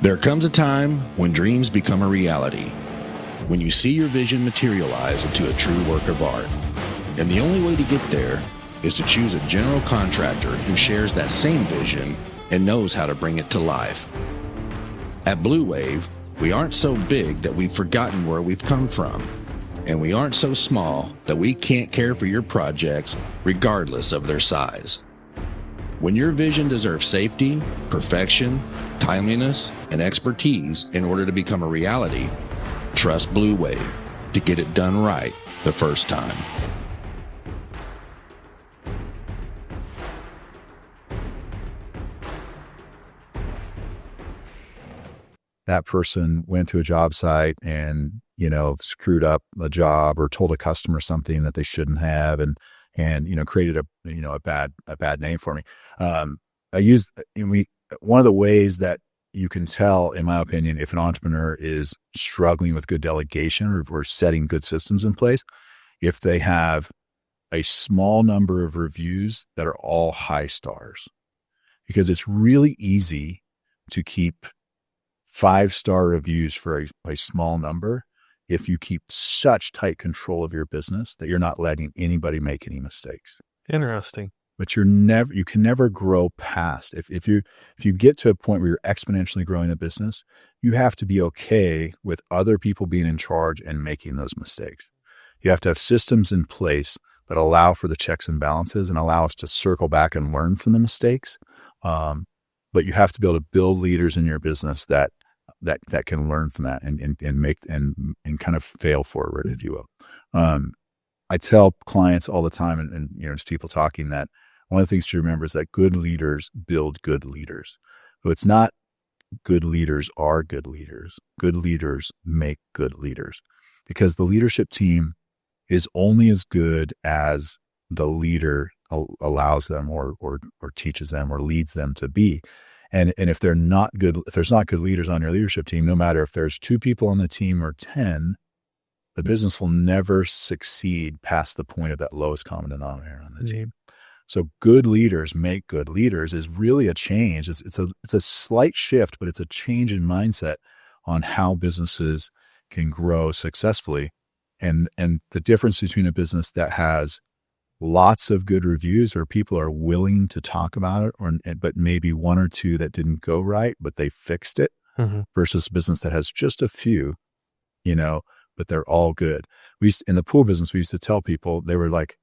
[SPEAKER 3] There comes a time when dreams become a reality, when you see your vision materialize into a true work of art. And the only way to get there is to choose a general contractor who shares that same vision and knows how to bring it to life. At Blue Wave, we aren't so big that we've forgotten where we've come from, and we aren't so small that we can't care for your projects regardless of their size. When your vision deserves safety, perfection, timeliness, and expertise in order to become a reality, trust Blue Wave to get it done right the first time.
[SPEAKER 2] That person went to a job site and, screwed up a job or told a customer something that they shouldn't have and created a bad name for me. One of the ways that you can tell, in my opinion, if an entrepreneur is struggling with good delegation or setting good systems in place, if they have a small number of reviews that are all high stars, because it's really easy to keep 5-star reviews for a small number if you keep such tight control of your business that you're not letting anybody make any mistakes.
[SPEAKER 1] Interesting.
[SPEAKER 2] But you can never grow past. If you get to a point where you're exponentially growing a business, you have to be okay with other people being in charge and making those mistakes. You have to have systems in place that allow for the checks and balances and allow us to circle back and learn from the mistakes. But you have to be able to build leaders in your business that can learn from that and make and kind of fail forward, if you will. I tell clients all the time, and just people talking, that one of the things to remember is that good leaders build good leaders. So it's not good leaders are good leaders. Good leaders make good leaders, because the leadership team is only as good as the leader allows them or teaches them or leads them to be. And if there's not good leaders on your leadership team, no matter if there's 2 people on the team or 10, the business will never succeed past the point of that lowest common denominator on the team. So good leaders make good leaders is really a change. It's a slight shift, but it's a change in mindset on how businesses can grow successfully. And the difference between a business that has lots of good reviews where people are willing to talk about it, but maybe 1 or 2 that didn't go right, but they fixed it, versus a business that has just a few, but they're all good. In the pool business, we used to tell people, they were like,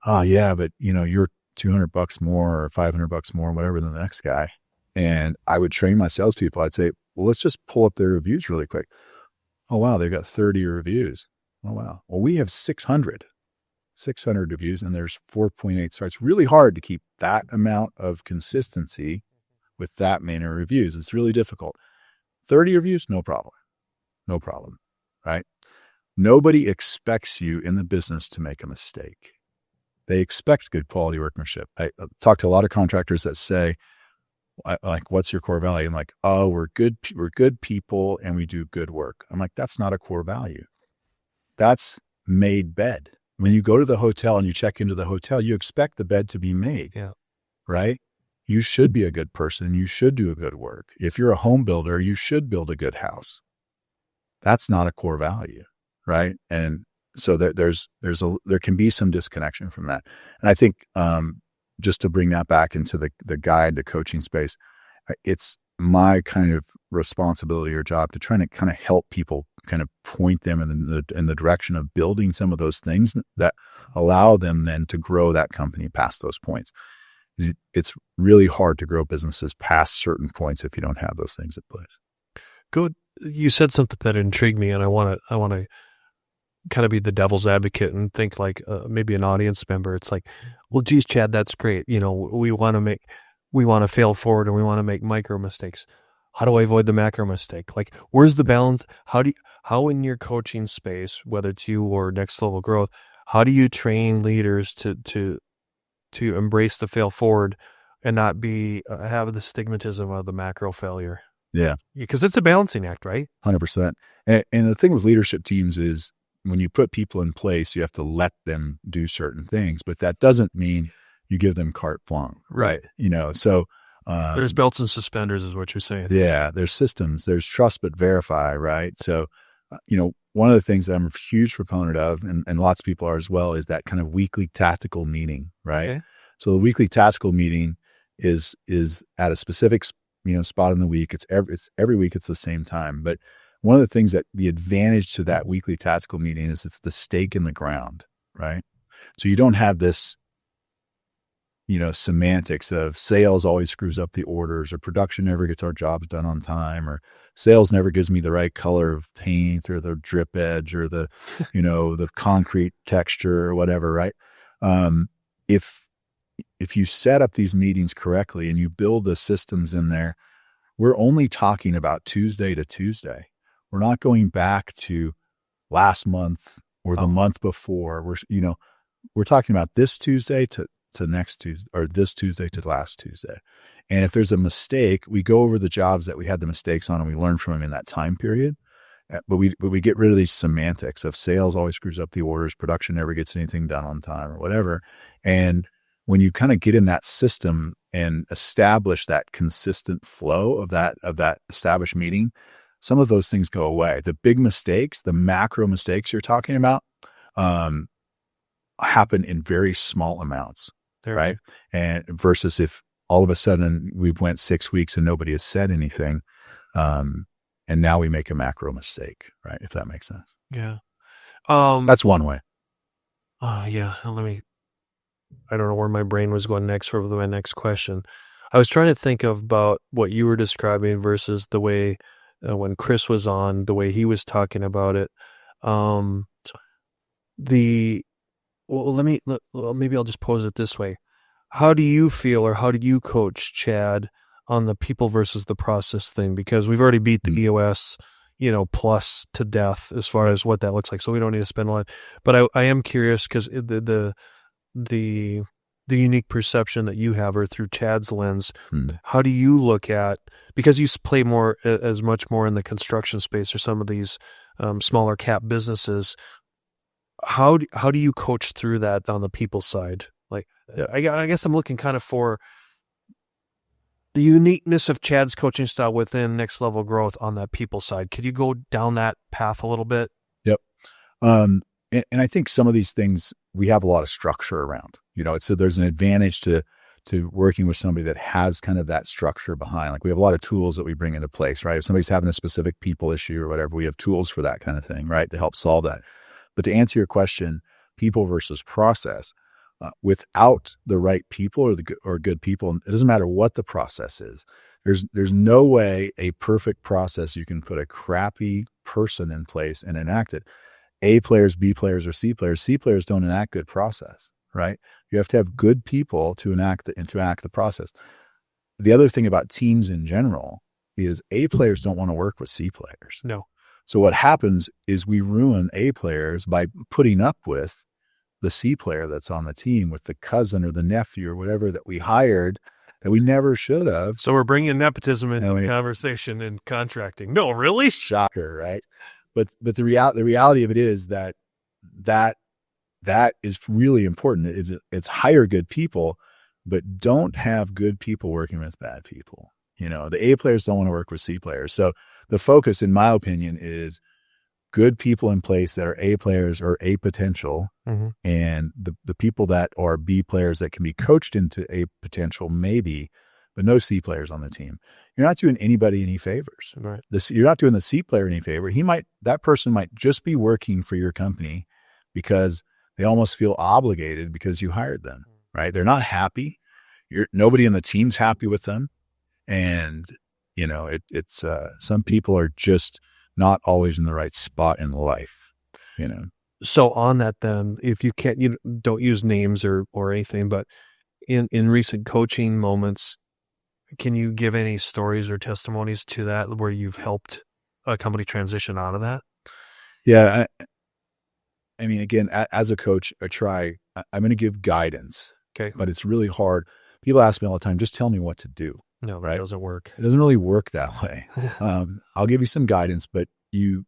[SPEAKER 2] oh yeah, but you're $200 more or $500 more, whatever, than the next guy. And I would train my salespeople. I'd say, well, let's just pull up their reviews really quick. Oh wow, they've got 30 reviews. Oh wow. Well, we have 600 reviews and there's 4.8 stars. It's really hard to keep that amount of consistency with that many reviews. It's really difficult. 30 reviews, no problem, right? Nobody expects you in the business to make a mistake. They expect good quality workmanship. I talk to a lot of contractors that say, like, what's your core value? I'm like, oh, we're good people and we do good work. I'm like, that's not a core value. That's made bed. When you go to the hotel and you check into the hotel, you expect the bed to be made, right? You should be a good person. You should do a good work. If you're a home builder, you should build a good house. that's not a core value, right? And so there can be some disconnection from that. And I think just to bring that back into the guide, the coaching space, it's my kind of responsibility or job to try to kind of help people, kind of point them in the direction of building some of those things that allow them then to grow that company past those points. It's really hard to grow businesses past certain points if you don't have those things in place.
[SPEAKER 1] Good. You said something that intrigued me, and I want to kind of be the devil's advocate and think like maybe an audience member. It's like, well, geez, Chad, that's great. We want to fail forward and we want to make micro mistakes. How do I avoid the macro mistake? Like, where's the balance? How in your coaching space, whether it's you or next level growth, how do you train leaders to embrace the fail forward and not be have the stigmatism of the macro failure?
[SPEAKER 2] Yeah,
[SPEAKER 1] because it's a balancing act, right?
[SPEAKER 2] 100%. And the thing with leadership teams is when you put people in place, you have to let them do certain things, but that doesn't mean you give them carte blanche,
[SPEAKER 1] right?
[SPEAKER 2] So
[SPEAKER 1] there's belts and suspenders, is what you're saying.
[SPEAKER 2] Yeah, there's systems, there's trust but verify, right? So, one of the things that I'm a huge proponent of, and lots of people are as well, is that kind of weekly tactical meeting, right? Okay. So the weekly tactical meeting is at a specific spot in the week. It's every week. It's the same time. But one of the things that the advantage to that weekly tactical meeting is it's the stake in the ground, right? So you don't have this, semantics of sales always screws up the orders, or production never gets our jobs done on time, or sales never gives me the right color of paint, or the drip edge, or the, the concrete texture, or whatever, right? If you set up these meetings correctly and you build the systems in there, we're only talking about Tuesday to Tuesday. We're not going back to last month or the month before. We're talking about this Tuesday to next Tuesday, or this Tuesday to last Tuesday. And if there's a mistake, we go over the jobs that we had the mistakes on and we learn from them in that time period. But we get rid of these semantics of sales always screws up the orders, production never gets anything done on time, or whatever. And when you kind of get in that system and establish that consistent flow of that established meeting, some of those things go away. The big mistakes, the macro mistakes you're talking about, happen in very small amounts, right? And versus if all of a sudden we've went 6 weeks and nobody has said anything, and now we make a macro mistake, right? If that makes sense.
[SPEAKER 1] Yeah.
[SPEAKER 2] That's one way.
[SPEAKER 1] Yeah. I don't know where my brain was going next for my next question. I was trying to think about what you were describing versus the way when Chris was on, the way he was talking about it. Maybe I'll just pose it this way. How do you feel, or how do you coach, Chad, on the people versus the process thing? Because we've already beat the EOS, plus to death as far as what that looks like. So we don't need to spend a lot. But I am curious because the unique perception that you have, or through Chad's lens, how do you look at, because you play more as much more in the construction space or some of these smaller cap businesses, how do you coach through that on the people side? Like, I guess I'm looking kind of for the uniqueness of Chad's coaching style within Next Level Growth on that people side. Could you go down that path a little bit?
[SPEAKER 2] Yep. And I think some of these things we have a lot of structure around, so there's an advantage to working with somebody that has kind of that structure behind. Like, we have a lot of tools that we bring into place, right? If somebody's having a specific people issue or whatever, we have tools for that kind of thing, right? To help solve that. But to answer your question, people versus process, without the right people or good people, it doesn't matter what the process is. There's no way a perfect process you can put a crappy person in place and enact it. A players, B players, or C players. C players don't enact good process, right? You have to have good people to enact the process. The other thing about teams in general is A players don't want to work with C players.
[SPEAKER 1] No.
[SPEAKER 2] So what happens is we ruin A players by putting up with the C player that's on the team, with the cousin or the nephew or whatever that we hired that we never should have.
[SPEAKER 1] So we're bringing nepotism into the conversation in contracting. No, really?
[SPEAKER 2] Shocker, right? But the reality of it is that is really important. It's hire good people, but don't have good people working with bad people. The A players don't want to work with C players. So the focus, in my opinion, is good people in place that are A players or A potential,
[SPEAKER 1] Mhm.
[SPEAKER 2] and the people that are B players that can be coached into A potential maybe, but no C players on the team. You're not doing anybody any favors.
[SPEAKER 1] Right.
[SPEAKER 2] You're not doing the C player any favor. That person might just be working for your company because they almost feel obligated because you hired them, right? They're not happy. Nobody in the team's happy with them. And, it's some people are just not always in the right spot in life,
[SPEAKER 1] So on that then, if you can't, you don't use names or anything, but in recent coaching moments, can you give any stories or testimonies to that where you've helped a company transition out of that?
[SPEAKER 2] Yeah. I mean, again, as a coach, I'm going to give guidance.
[SPEAKER 1] Okay.
[SPEAKER 2] But it's really hard. People ask me all the time, just tell me what to do.
[SPEAKER 1] No,
[SPEAKER 2] right?
[SPEAKER 1] It doesn't work.
[SPEAKER 2] It doesn't really work that way. I'll give you some guidance, but you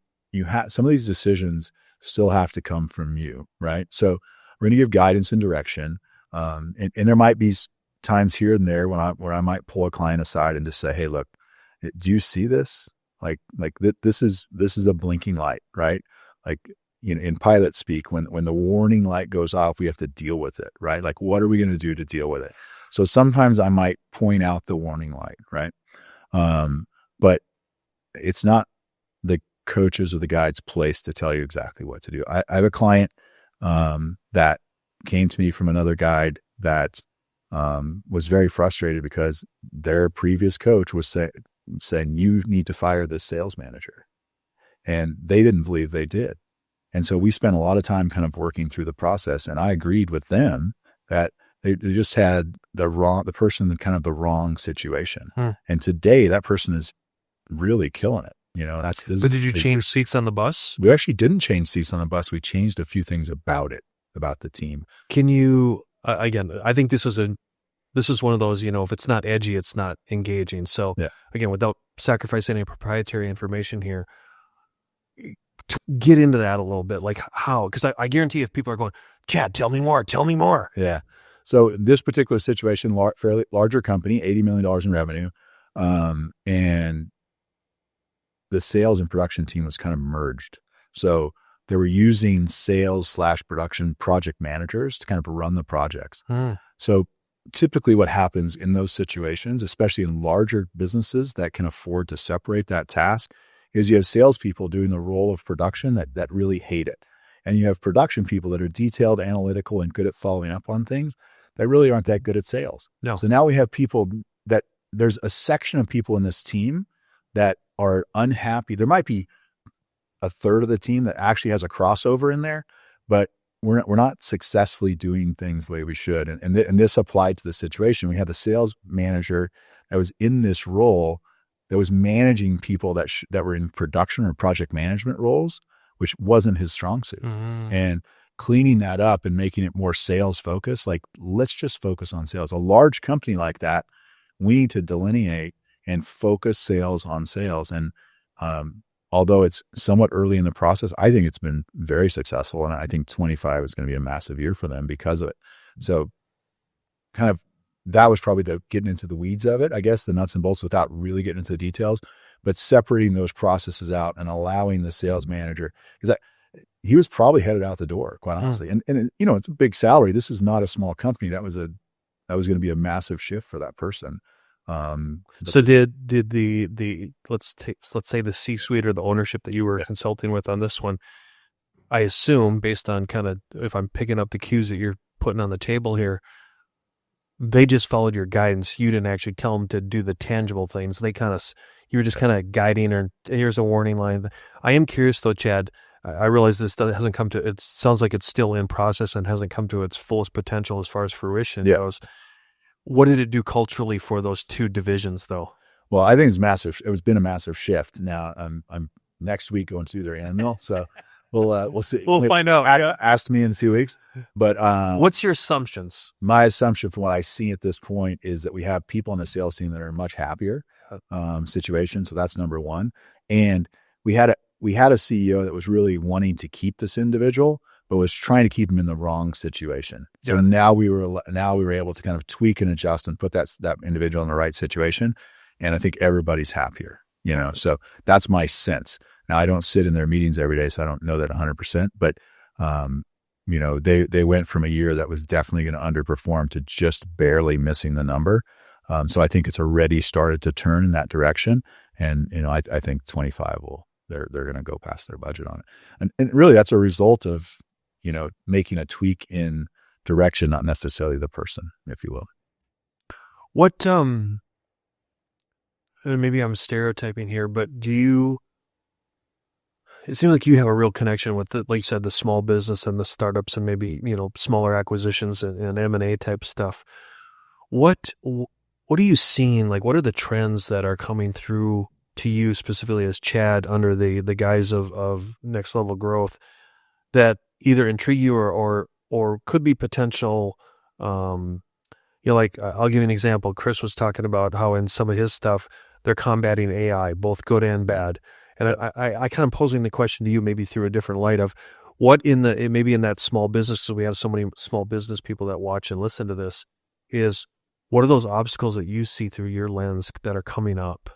[SPEAKER 2] have some of these decisions still have to come from you, right? So we're going to give guidance and direction. And there might be times here and there where I might pull a client aside and just say, hey, look, do you see this? This is a blinking light, right? Like, in pilot speak, when the warning light goes off, we have to deal with it, right? Like, what are we going to do to deal with it? So sometimes I might point out the warning light, right? But it's not the coaches or the guide's place to tell you exactly what to do. I have a client that came to me from another guide that was very frustrated because their previous coach was saying, you need to fire this sales manager. And they didn't believe they did. And so we spent a lot of time kind of working through the process. And I agreed with them that they just had the person in kind of the wrong situation. And today that person is really killing it.
[SPEAKER 1] But did you change seats on the bus?
[SPEAKER 2] We actually didn't change seats on the bus. We changed a few things about the team.
[SPEAKER 1] Can you, again, I think this is one of those, if it's not edgy, it's not engaging. So again, without sacrificing any proprietary information here, get into that a little bit. Like how, because I guarantee if people are going, Chad, tell me more.
[SPEAKER 2] Yeah. So in this particular situation, fairly larger company, $80 million in revenue. And the sales and production team was kind of merged. So they were using sales/production project managers to kind of run the projects. So typically what happens in those situations, especially in larger businesses that can afford to separate that task, is you have salespeople doing the role of production that really hate it. And you have production people that are detailed, analytical, and good at following up on things that really aren't that good at sales.
[SPEAKER 1] No.
[SPEAKER 2] So now we have people that there's a section of people in this team that are unhappy. There might be a third of the team that actually has a crossover in there, but we're not successfully doing things the way we should. And this applied to the situation. We had the sales manager that was in this role that was managing people that were in production or project management roles, which wasn't his strong suit. And cleaning that up and making it more sales focused, like let's just focus on sales. A large company like that, we need to delineate and focus sales on sales. And although it's somewhat early in the process, I think it's been very successful. And I think 25 is going to be a massive year for them because of it. So kind of that was probably the getting into the weeds of it, I guess, the nuts and bolts without really getting into the details, but separating those processes out and allowing the sales manager, because he was probably headed out the door, quite honestly. And it's a big salary. This is not a small company. That was going to be a massive shift for that person.
[SPEAKER 1] So did the let's say the C-suite or the ownership that you were consulting with on this one, I assume based on kind of, if I'm picking up the cues that you're putting on the table here, they just followed your guidance. You didn't actually tell them to do the tangible things. You were just kind of guiding, or here's a warning line. I am curious though, Chad, I realize this hasn't come to, it sounds like it's still in process and hasn't come to its fullest potential as far as fruition goes. What did it do culturally for those two divisions though?
[SPEAKER 2] Well, I think it's massive. It's been a massive shift. Now I'm next week going to do their annual. So we'll see.
[SPEAKER 1] We'll find out.
[SPEAKER 2] Ask me in 2 weeks. But
[SPEAKER 1] what's your assumptions?
[SPEAKER 2] My assumption from what I see at this point is that we have people on the sales team that are in a much happier situation. So that's number one. And we had a CEO that was really wanting to keep this individual, but was trying to keep him in the wrong situation. So now we were able to kind of tweak and adjust and put that individual in the right situation. And I think everybody's happier, so that's my sense. Now, I don't sit in their meetings every day, so I don't know that 100%, but, they went from a year that was definitely going to underperform to just barely missing the number. So I think it's already started to turn in that direction. And, I think 25 they're going to go past their budget on it. And really that's a result of, making a tweak in direction, not necessarily the person, if you will.
[SPEAKER 1] What, maybe I'm stereotyping here, but it seems like you have a real connection with like you said, the small business and the startups and maybe, smaller acquisitions and M&A type stuff. What are you seeing? Like, what are the trends that are coming through to you specifically as Chad under the guise of next level growth that either intrigue you or could be potential, like I'll give you an example. Chris was talking about how in some of his stuff, they're combating AI, both good and bad. And I kind of posing the question to you, maybe through a different light of what maybe in that small business, so we have so many small business people that watch and listen to this, is what are those obstacles that you see through your lens that are coming up?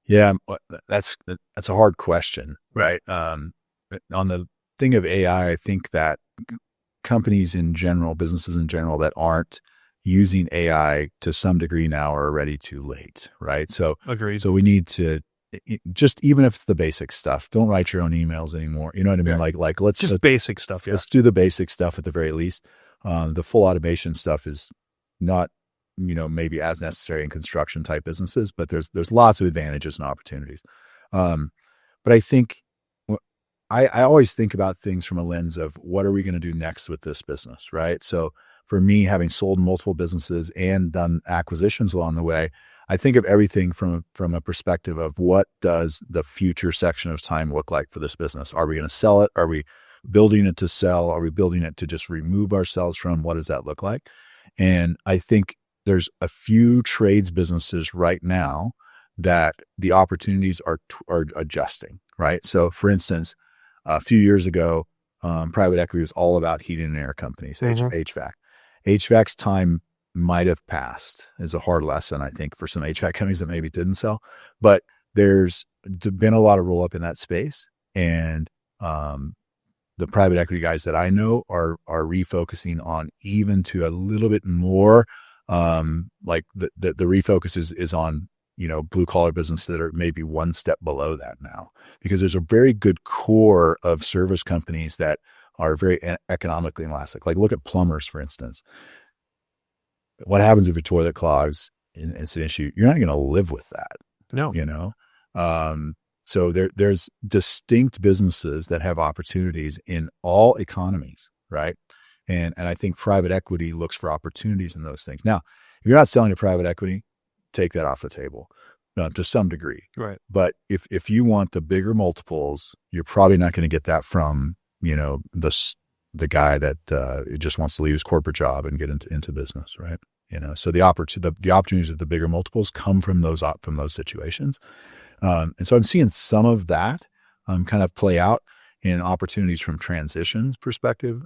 [SPEAKER 2] Yeah, that's a hard question, right? On the thing of AI, I think that companies in general, businesses in general that aren't using AI to some degree now are already too late, right? So,
[SPEAKER 1] agreed.
[SPEAKER 2] So we need to just, even if it's the basic stuff, don't write your own emails anymore. You know what I mean?
[SPEAKER 1] Yeah.
[SPEAKER 2] Like let's
[SPEAKER 1] just basic stuff. Yeah.
[SPEAKER 2] Let's do the basic stuff at the very least. The full automation stuff is not, maybe as necessary in construction type businesses, but there's lots of advantages and opportunities. But I think I always think about things from a lens of what are we going to do next with this business, right? So for me, having sold multiple businesses and done acquisitions along the way, I think of everything from a perspective of what does the future section of time look like for this business? Are we going to sell it? Are we building it to sell? Are we building it to just remove ourselves from? What does that look like? And I think there's a few trades businesses right now that the opportunities are adjusting, right? So for instance, a few years ago, private equity was all about heating and air companies, HVAC. HVAC's time might have passed is a hard lesson, I think, for some HVAC companies that maybe didn't sell. But there's been a lot of roll up in that space. And the private equity guys that I know are refocusing on even to a little bit more, like the refocus is on, blue collar businesses that are maybe one step below that now, because there's a very good core of service companies that are very economically elastic. Like look at plumbers, for instance. What happens if your toilet clogs and it's an issue? You're not going to live with that.
[SPEAKER 1] No.
[SPEAKER 2] So there's distinct businesses that have opportunities in all economies, right? And I think private equity looks for opportunities in those things. Now, if you're not selling to private equity, take that off the table to some degree.
[SPEAKER 1] Right.
[SPEAKER 2] But if you want the bigger multiples, you're probably not going to get that from, the guy that just wants to leave his corporate job and get into business, right? So the opportunities of the bigger multiples come from those situations. And so I'm seeing some of that kind of play out in opportunities from transitions perspective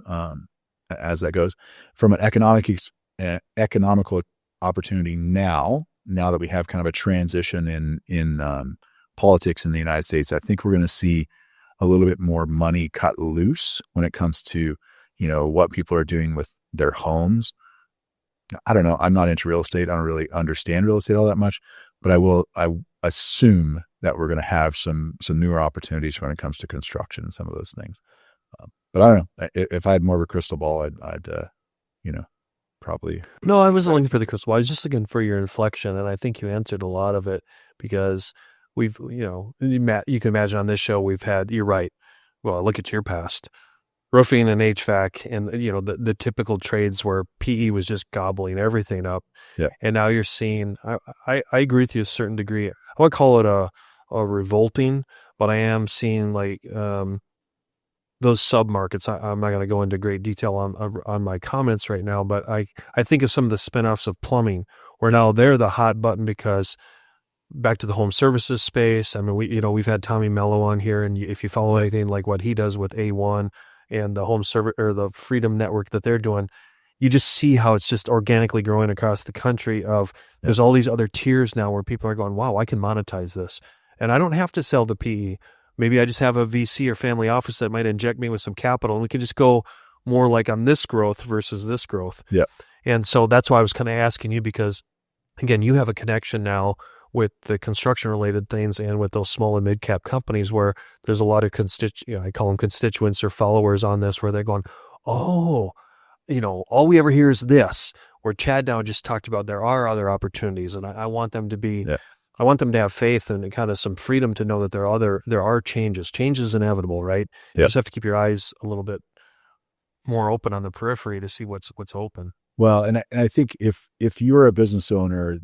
[SPEAKER 2] as that goes. From an economical opportunity now that we have kind of a transition in politics in the United States, I think we're going to see a little bit more money cut loose when it comes to, what people are doing with their homes. I don't know. I'm not into real estate. I don't really understand real estate all that much, but I assume that we're going to have some newer opportunities when it comes to construction and some of those things. But I don't know. If I had more of a crystal ball, I'd probably.
[SPEAKER 1] No, I wasn't looking for the crystal ball. I was just looking for your inflection. And I think you answered a lot of it because we've, you can imagine on this show, we've had, you're right. Well, look at your past. Roofing and HVAC and, the typical trades where PE was just gobbling everything up.
[SPEAKER 2] Yeah.
[SPEAKER 1] And now you're seeing, I agree with you to a certain degree. I won't call it a revolting, but I am seeing like those sub-markets. I'm not going to go into great detail on my comments right now, but I think of some of the spinoffs of plumbing where now they're the hot button because back to the home services space. I mean, we've had Tommy Mello on here, and if you follow anything like what he does with A1 and the home service or the Freedom Network that they're doing, you just see how it's just organically growing across the country there's all these other tiers now where people are going, wow, I can monetize this. And I don't have to sell to PE, maybe I just have a VC or family office that might inject me with some capital, and we can just go more like on this growth versus this growth.
[SPEAKER 2] Yeah.
[SPEAKER 1] And so that's why I was kind of asking you, because again, you have a connection now with the construction related things and with those small and mid cap companies where there's a lot of I call them constituents or followers on this, where they're going, oh, all we ever hear is this, where Chad now just talked about there are other opportunities. And I want them to be, I want them to have faith and kind of some freedom to know that there are changes. Change is inevitable, right? You just have to keep your eyes a little bit more open on the periphery to see what's open.
[SPEAKER 2] Well, and I think if you're a business owner,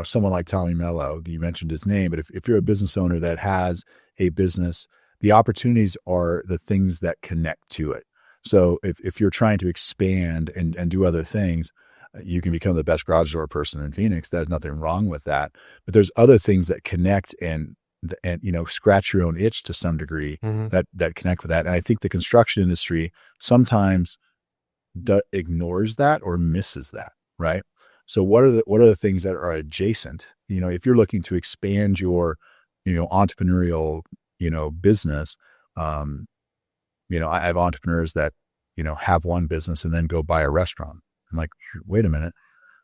[SPEAKER 2] someone like Tommy Mello, you mentioned his name, but if you're a business owner that has a business, the opportunities are the things that connect to it. So if you're trying to expand and do other things, you can become the best garage door person in Phoenix. There's nothing wrong with that. But there's other things that connect and scratch your own itch to some degree that connect with that. And I think the construction industry sometimes ignores that or misses that, right? So what are the things that are adjacent? If you're looking to expand your, entrepreneurial, business, I have entrepreneurs that, have one business and then go buy a restaurant. I'm like, wait a minute.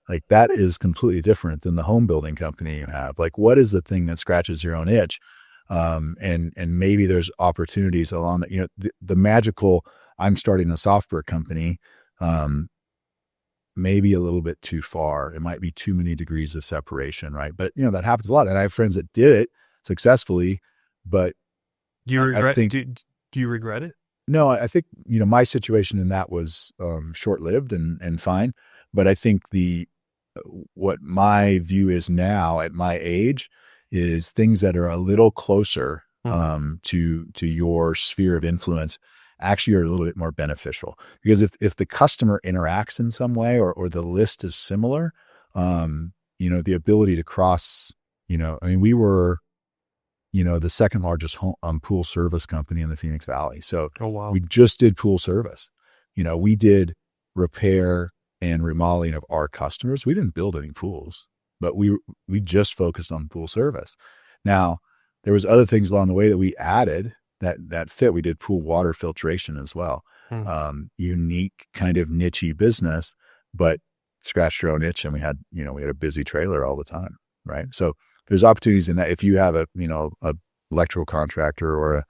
[SPEAKER 2] Like that is completely different than the home building company you have. Like, what is the thing that scratches your own itch? And maybe there's opportunities along that, the magical, I'm starting a software company, maybe a little bit too far. It might be too many degrees of separation, right? But that happens a lot. And I have friends that did it successfully, but
[SPEAKER 1] do you regret do you regret it?
[SPEAKER 2] No, I think, my situation in that was short-lived and fine. But I think what my view is now at my age is things that are a little closer to your sphere of influence actually are a little bit more beneficial. Because if the customer interacts in some way or the list is similar, the ability to cross, we were, the second largest pool service company in the Phoenix Valley. So we just did pool service. We did repair and remodeling of our customers. We didn't build any pools, but we just focused on pool service. Now, there was other things along the way that we added that fit. We did pool water filtration as well. Unique kind of niche-y business, but scratched your own itch, and we had a busy trailer all the time, right? So there's opportunities in that. If you have a electrical contractor or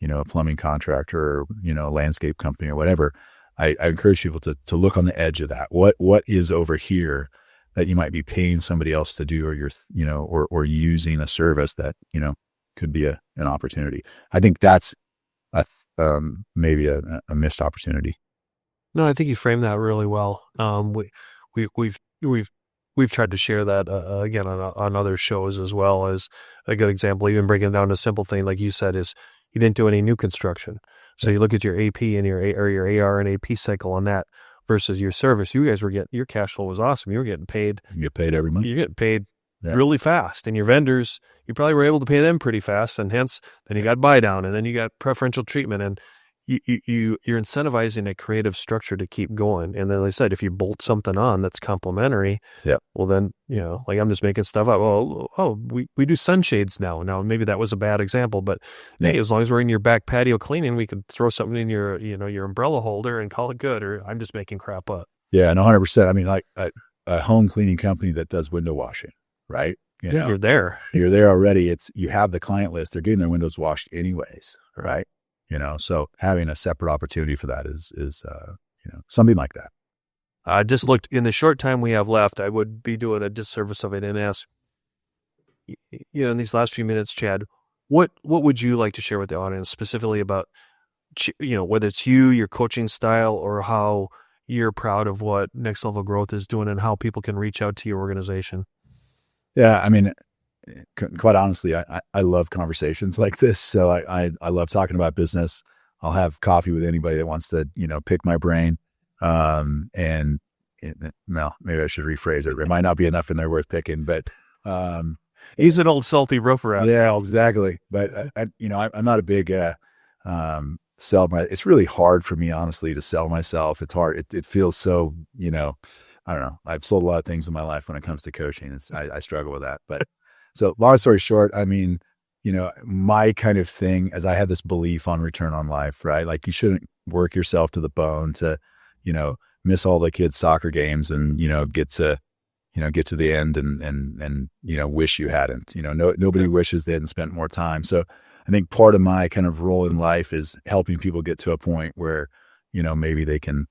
[SPEAKER 2] a plumbing contractor or, a landscape company or whatever, I encourage people to look on the edge of that. What is over here that you might be paying somebody else to do, or you're, or using a service that, could be an opportunity. I think that's maybe a missed opportunity.
[SPEAKER 1] No, I think you framed that really well. We've tried to share that again on other shows as well. As a good example, even breaking it down to a simple thing like you said, is you didn't do any new construction. So you look at your AP and your AR and AP cycle on that versus your service. You guys were your cash flow was awesome. You were getting paid.
[SPEAKER 2] You get paid every month.
[SPEAKER 1] You're getting paid really fast. And your vendors, you probably were able to pay them pretty fast. And hence, then you got buy down, and then you got preferential treatment. And you're incentivizing a creative structure to keep going. And then, like I said, if you bolt something on that's complementary, well then, like I'm just making stuff up. Oh, we do sunshades now. Now, maybe that was a bad example, but hey, as long as we're in your back patio cleaning, we could throw something in your, your umbrella holder and call it good. Or I'm just making crap up.
[SPEAKER 2] Yeah, and 100%. I mean, like a home cleaning company that does window washing, right?
[SPEAKER 1] You're there.
[SPEAKER 2] You're there already. You have the client list. They're getting their windows washed anyways, right? So having a separate opportunity for that is something like that.
[SPEAKER 1] I just looked in the short time we have left. I would be doing a disservice if I didn't ask, in these last few minutes, Chad, what would you like to share with the audience specifically about, whether it's your coaching style, or how you're proud of what Next Level Growth is doing and how people can reach out to your organization?
[SPEAKER 2] Yeah. I mean, quite honestly, I love conversations like this. So I love talking about business. I'll have coffee with anybody that wants to, pick my brain. Maybe I should rephrase it. It might not be enough and they're worth picking, but,
[SPEAKER 1] he's an old salty roofer out.
[SPEAKER 2] Yeah, exactly. But I'm not a big, it's really hard for me, honestly, to sell myself. It's hard. It feels so, I don't know. I've sold a lot of things in my life when it comes to coaching. I struggle with that, but so long story short, I mean, my kind of thing, as I had this belief on return on life, right? Like you shouldn't work yourself to the bone to, miss all the kids' soccer games and, get to the end and wish you hadn't. Nobody wishes they hadn't spent more time. So I think part of my kind of role in life is helping people get to a point where, maybe they can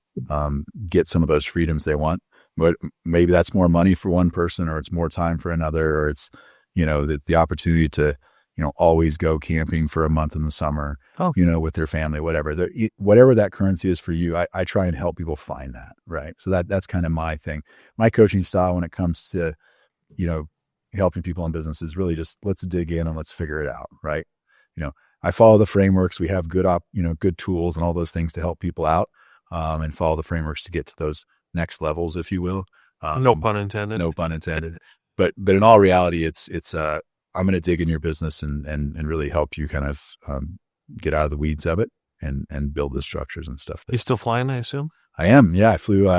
[SPEAKER 2] get some of those freedoms they want. But maybe that's more money for one person, or it's more time for another, or it's, the opportunity to, always go camping for a month in the summer, with their family, whatever. Whatever that currency is for you, I try and help people find that, right? So that's kind of my thing. My coaching style when it comes to, helping people in business is really just let's dig in and let's figure it out, right? I follow the frameworks. We have good good tools and all those things to help people out, and follow the frameworks to get to those next levels, if you will.
[SPEAKER 1] No pun intended.
[SPEAKER 2] No pun intended. But in all reality, it's I'm going to dig in your business and really help you kind of get out of the weeds of it and build the structures and stuff.
[SPEAKER 1] You still flying, I assume?
[SPEAKER 2] I am. Yeah. I flew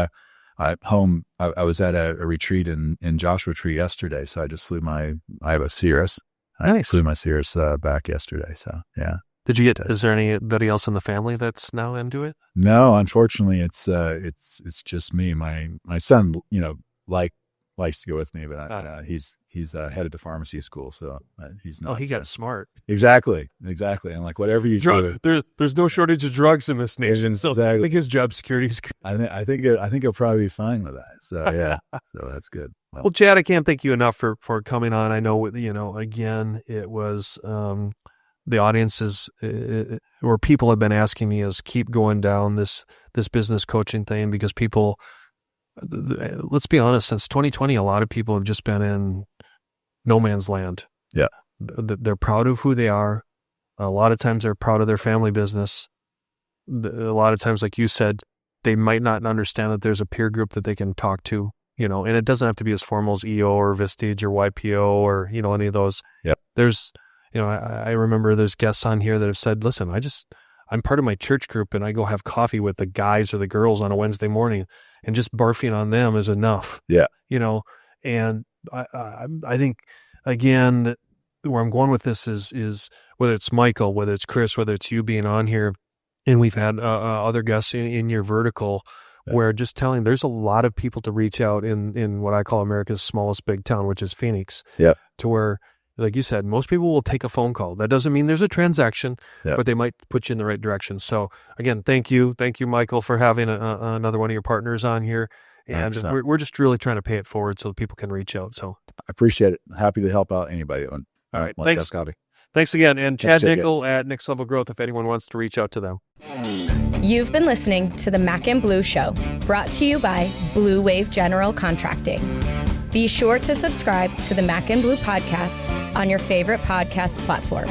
[SPEAKER 2] home. I was at a retreat in Joshua Tree yesterday. So I just flew I have a Cirrus.
[SPEAKER 1] Nice.
[SPEAKER 2] I flew my Cirrus back yesterday. So yeah.
[SPEAKER 1] Is there anybody else in the family that's now into it?
[SPEAKER 2] No, unfortunately it's just me. My son, likes to go with me, but he's headed to pharmacy school, so he's not.
[SPEAKER 1] Oh, he got smart.
[SPEAKER 2] Exactly. And like whatever you do,
[SPEAKER 1] there's no shortage of drugs in this nation. So
[SPEAKER 2] exactly.
[SPEAKER 1] I think his job security is.
[SPEAKER 2] I think he'll probably be fine with that. So yeah, so that's good.
[SPEAKER 1] Well, Chad, I can't thank you enough for coming on. I know, again, it was the audiences where people have been asking me is keep going down this business coaching thing, because people. Let's be honest, since 2020, a lot of people have just been in no man's land.
[SPEAKER 2] Yeah.
[SPEAKER 1] They're proud of who they are. A lot of times they're proud of their family business. A lot of times, like you said, they might not understand that there's a peer group that they can talk to, and it doesn't have to be as formal as EO or Vistage or YPO or, any of those.
[SPEAKER 2] Yep.
[SPEAKER 1] There's, I remember there's guests on here that have said, listen, I'm part of my church group and I go have coffee with the guys or the girls on a Wednesday morning, and just barfing on them is enough.
[SPEAKER 2] Yeah.
[SPEAKER 1] And I think, again, that where I'm going with this is whether it's Michael, whether it's Chris, whether it's you being on here, and we've had other guests in your vertical, where just telling there's a lot of people to reach out in what I call America's smallest big town, which is Phoenix.
[SPEAKER 2] Yeah.
[SPEAKER 1] To where, like you said, most people will take a phone call. That doesn't mean there's a transaction, but they might put you in the right direction. So again, thank you, Michael, for having another one of your partners on here. And we're just really trying to pay it forward so that people can reach out. So
[SPEAKER 2] I appreciate it. Happy to help out anybody.
[SPEAKER 1] All right.
[SPEAKER 2] Thanks.
[SPEAKER 1] Thanks again. And Chad Nikkel at Next Level Growth, if anyone wants to reach out to them.
[SPEAKER 4] You've been listening to the Mac and Blue Show, brought to you by Blue Wave General Contracting. Be sure to subscribe to the Mac and Blue podcast on your favorite podcast platform.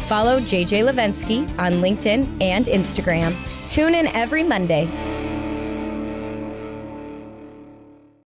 [SPEAKER 4] Follow JJ Levinsky on LinkedIn and Instagram. Tune in every Monday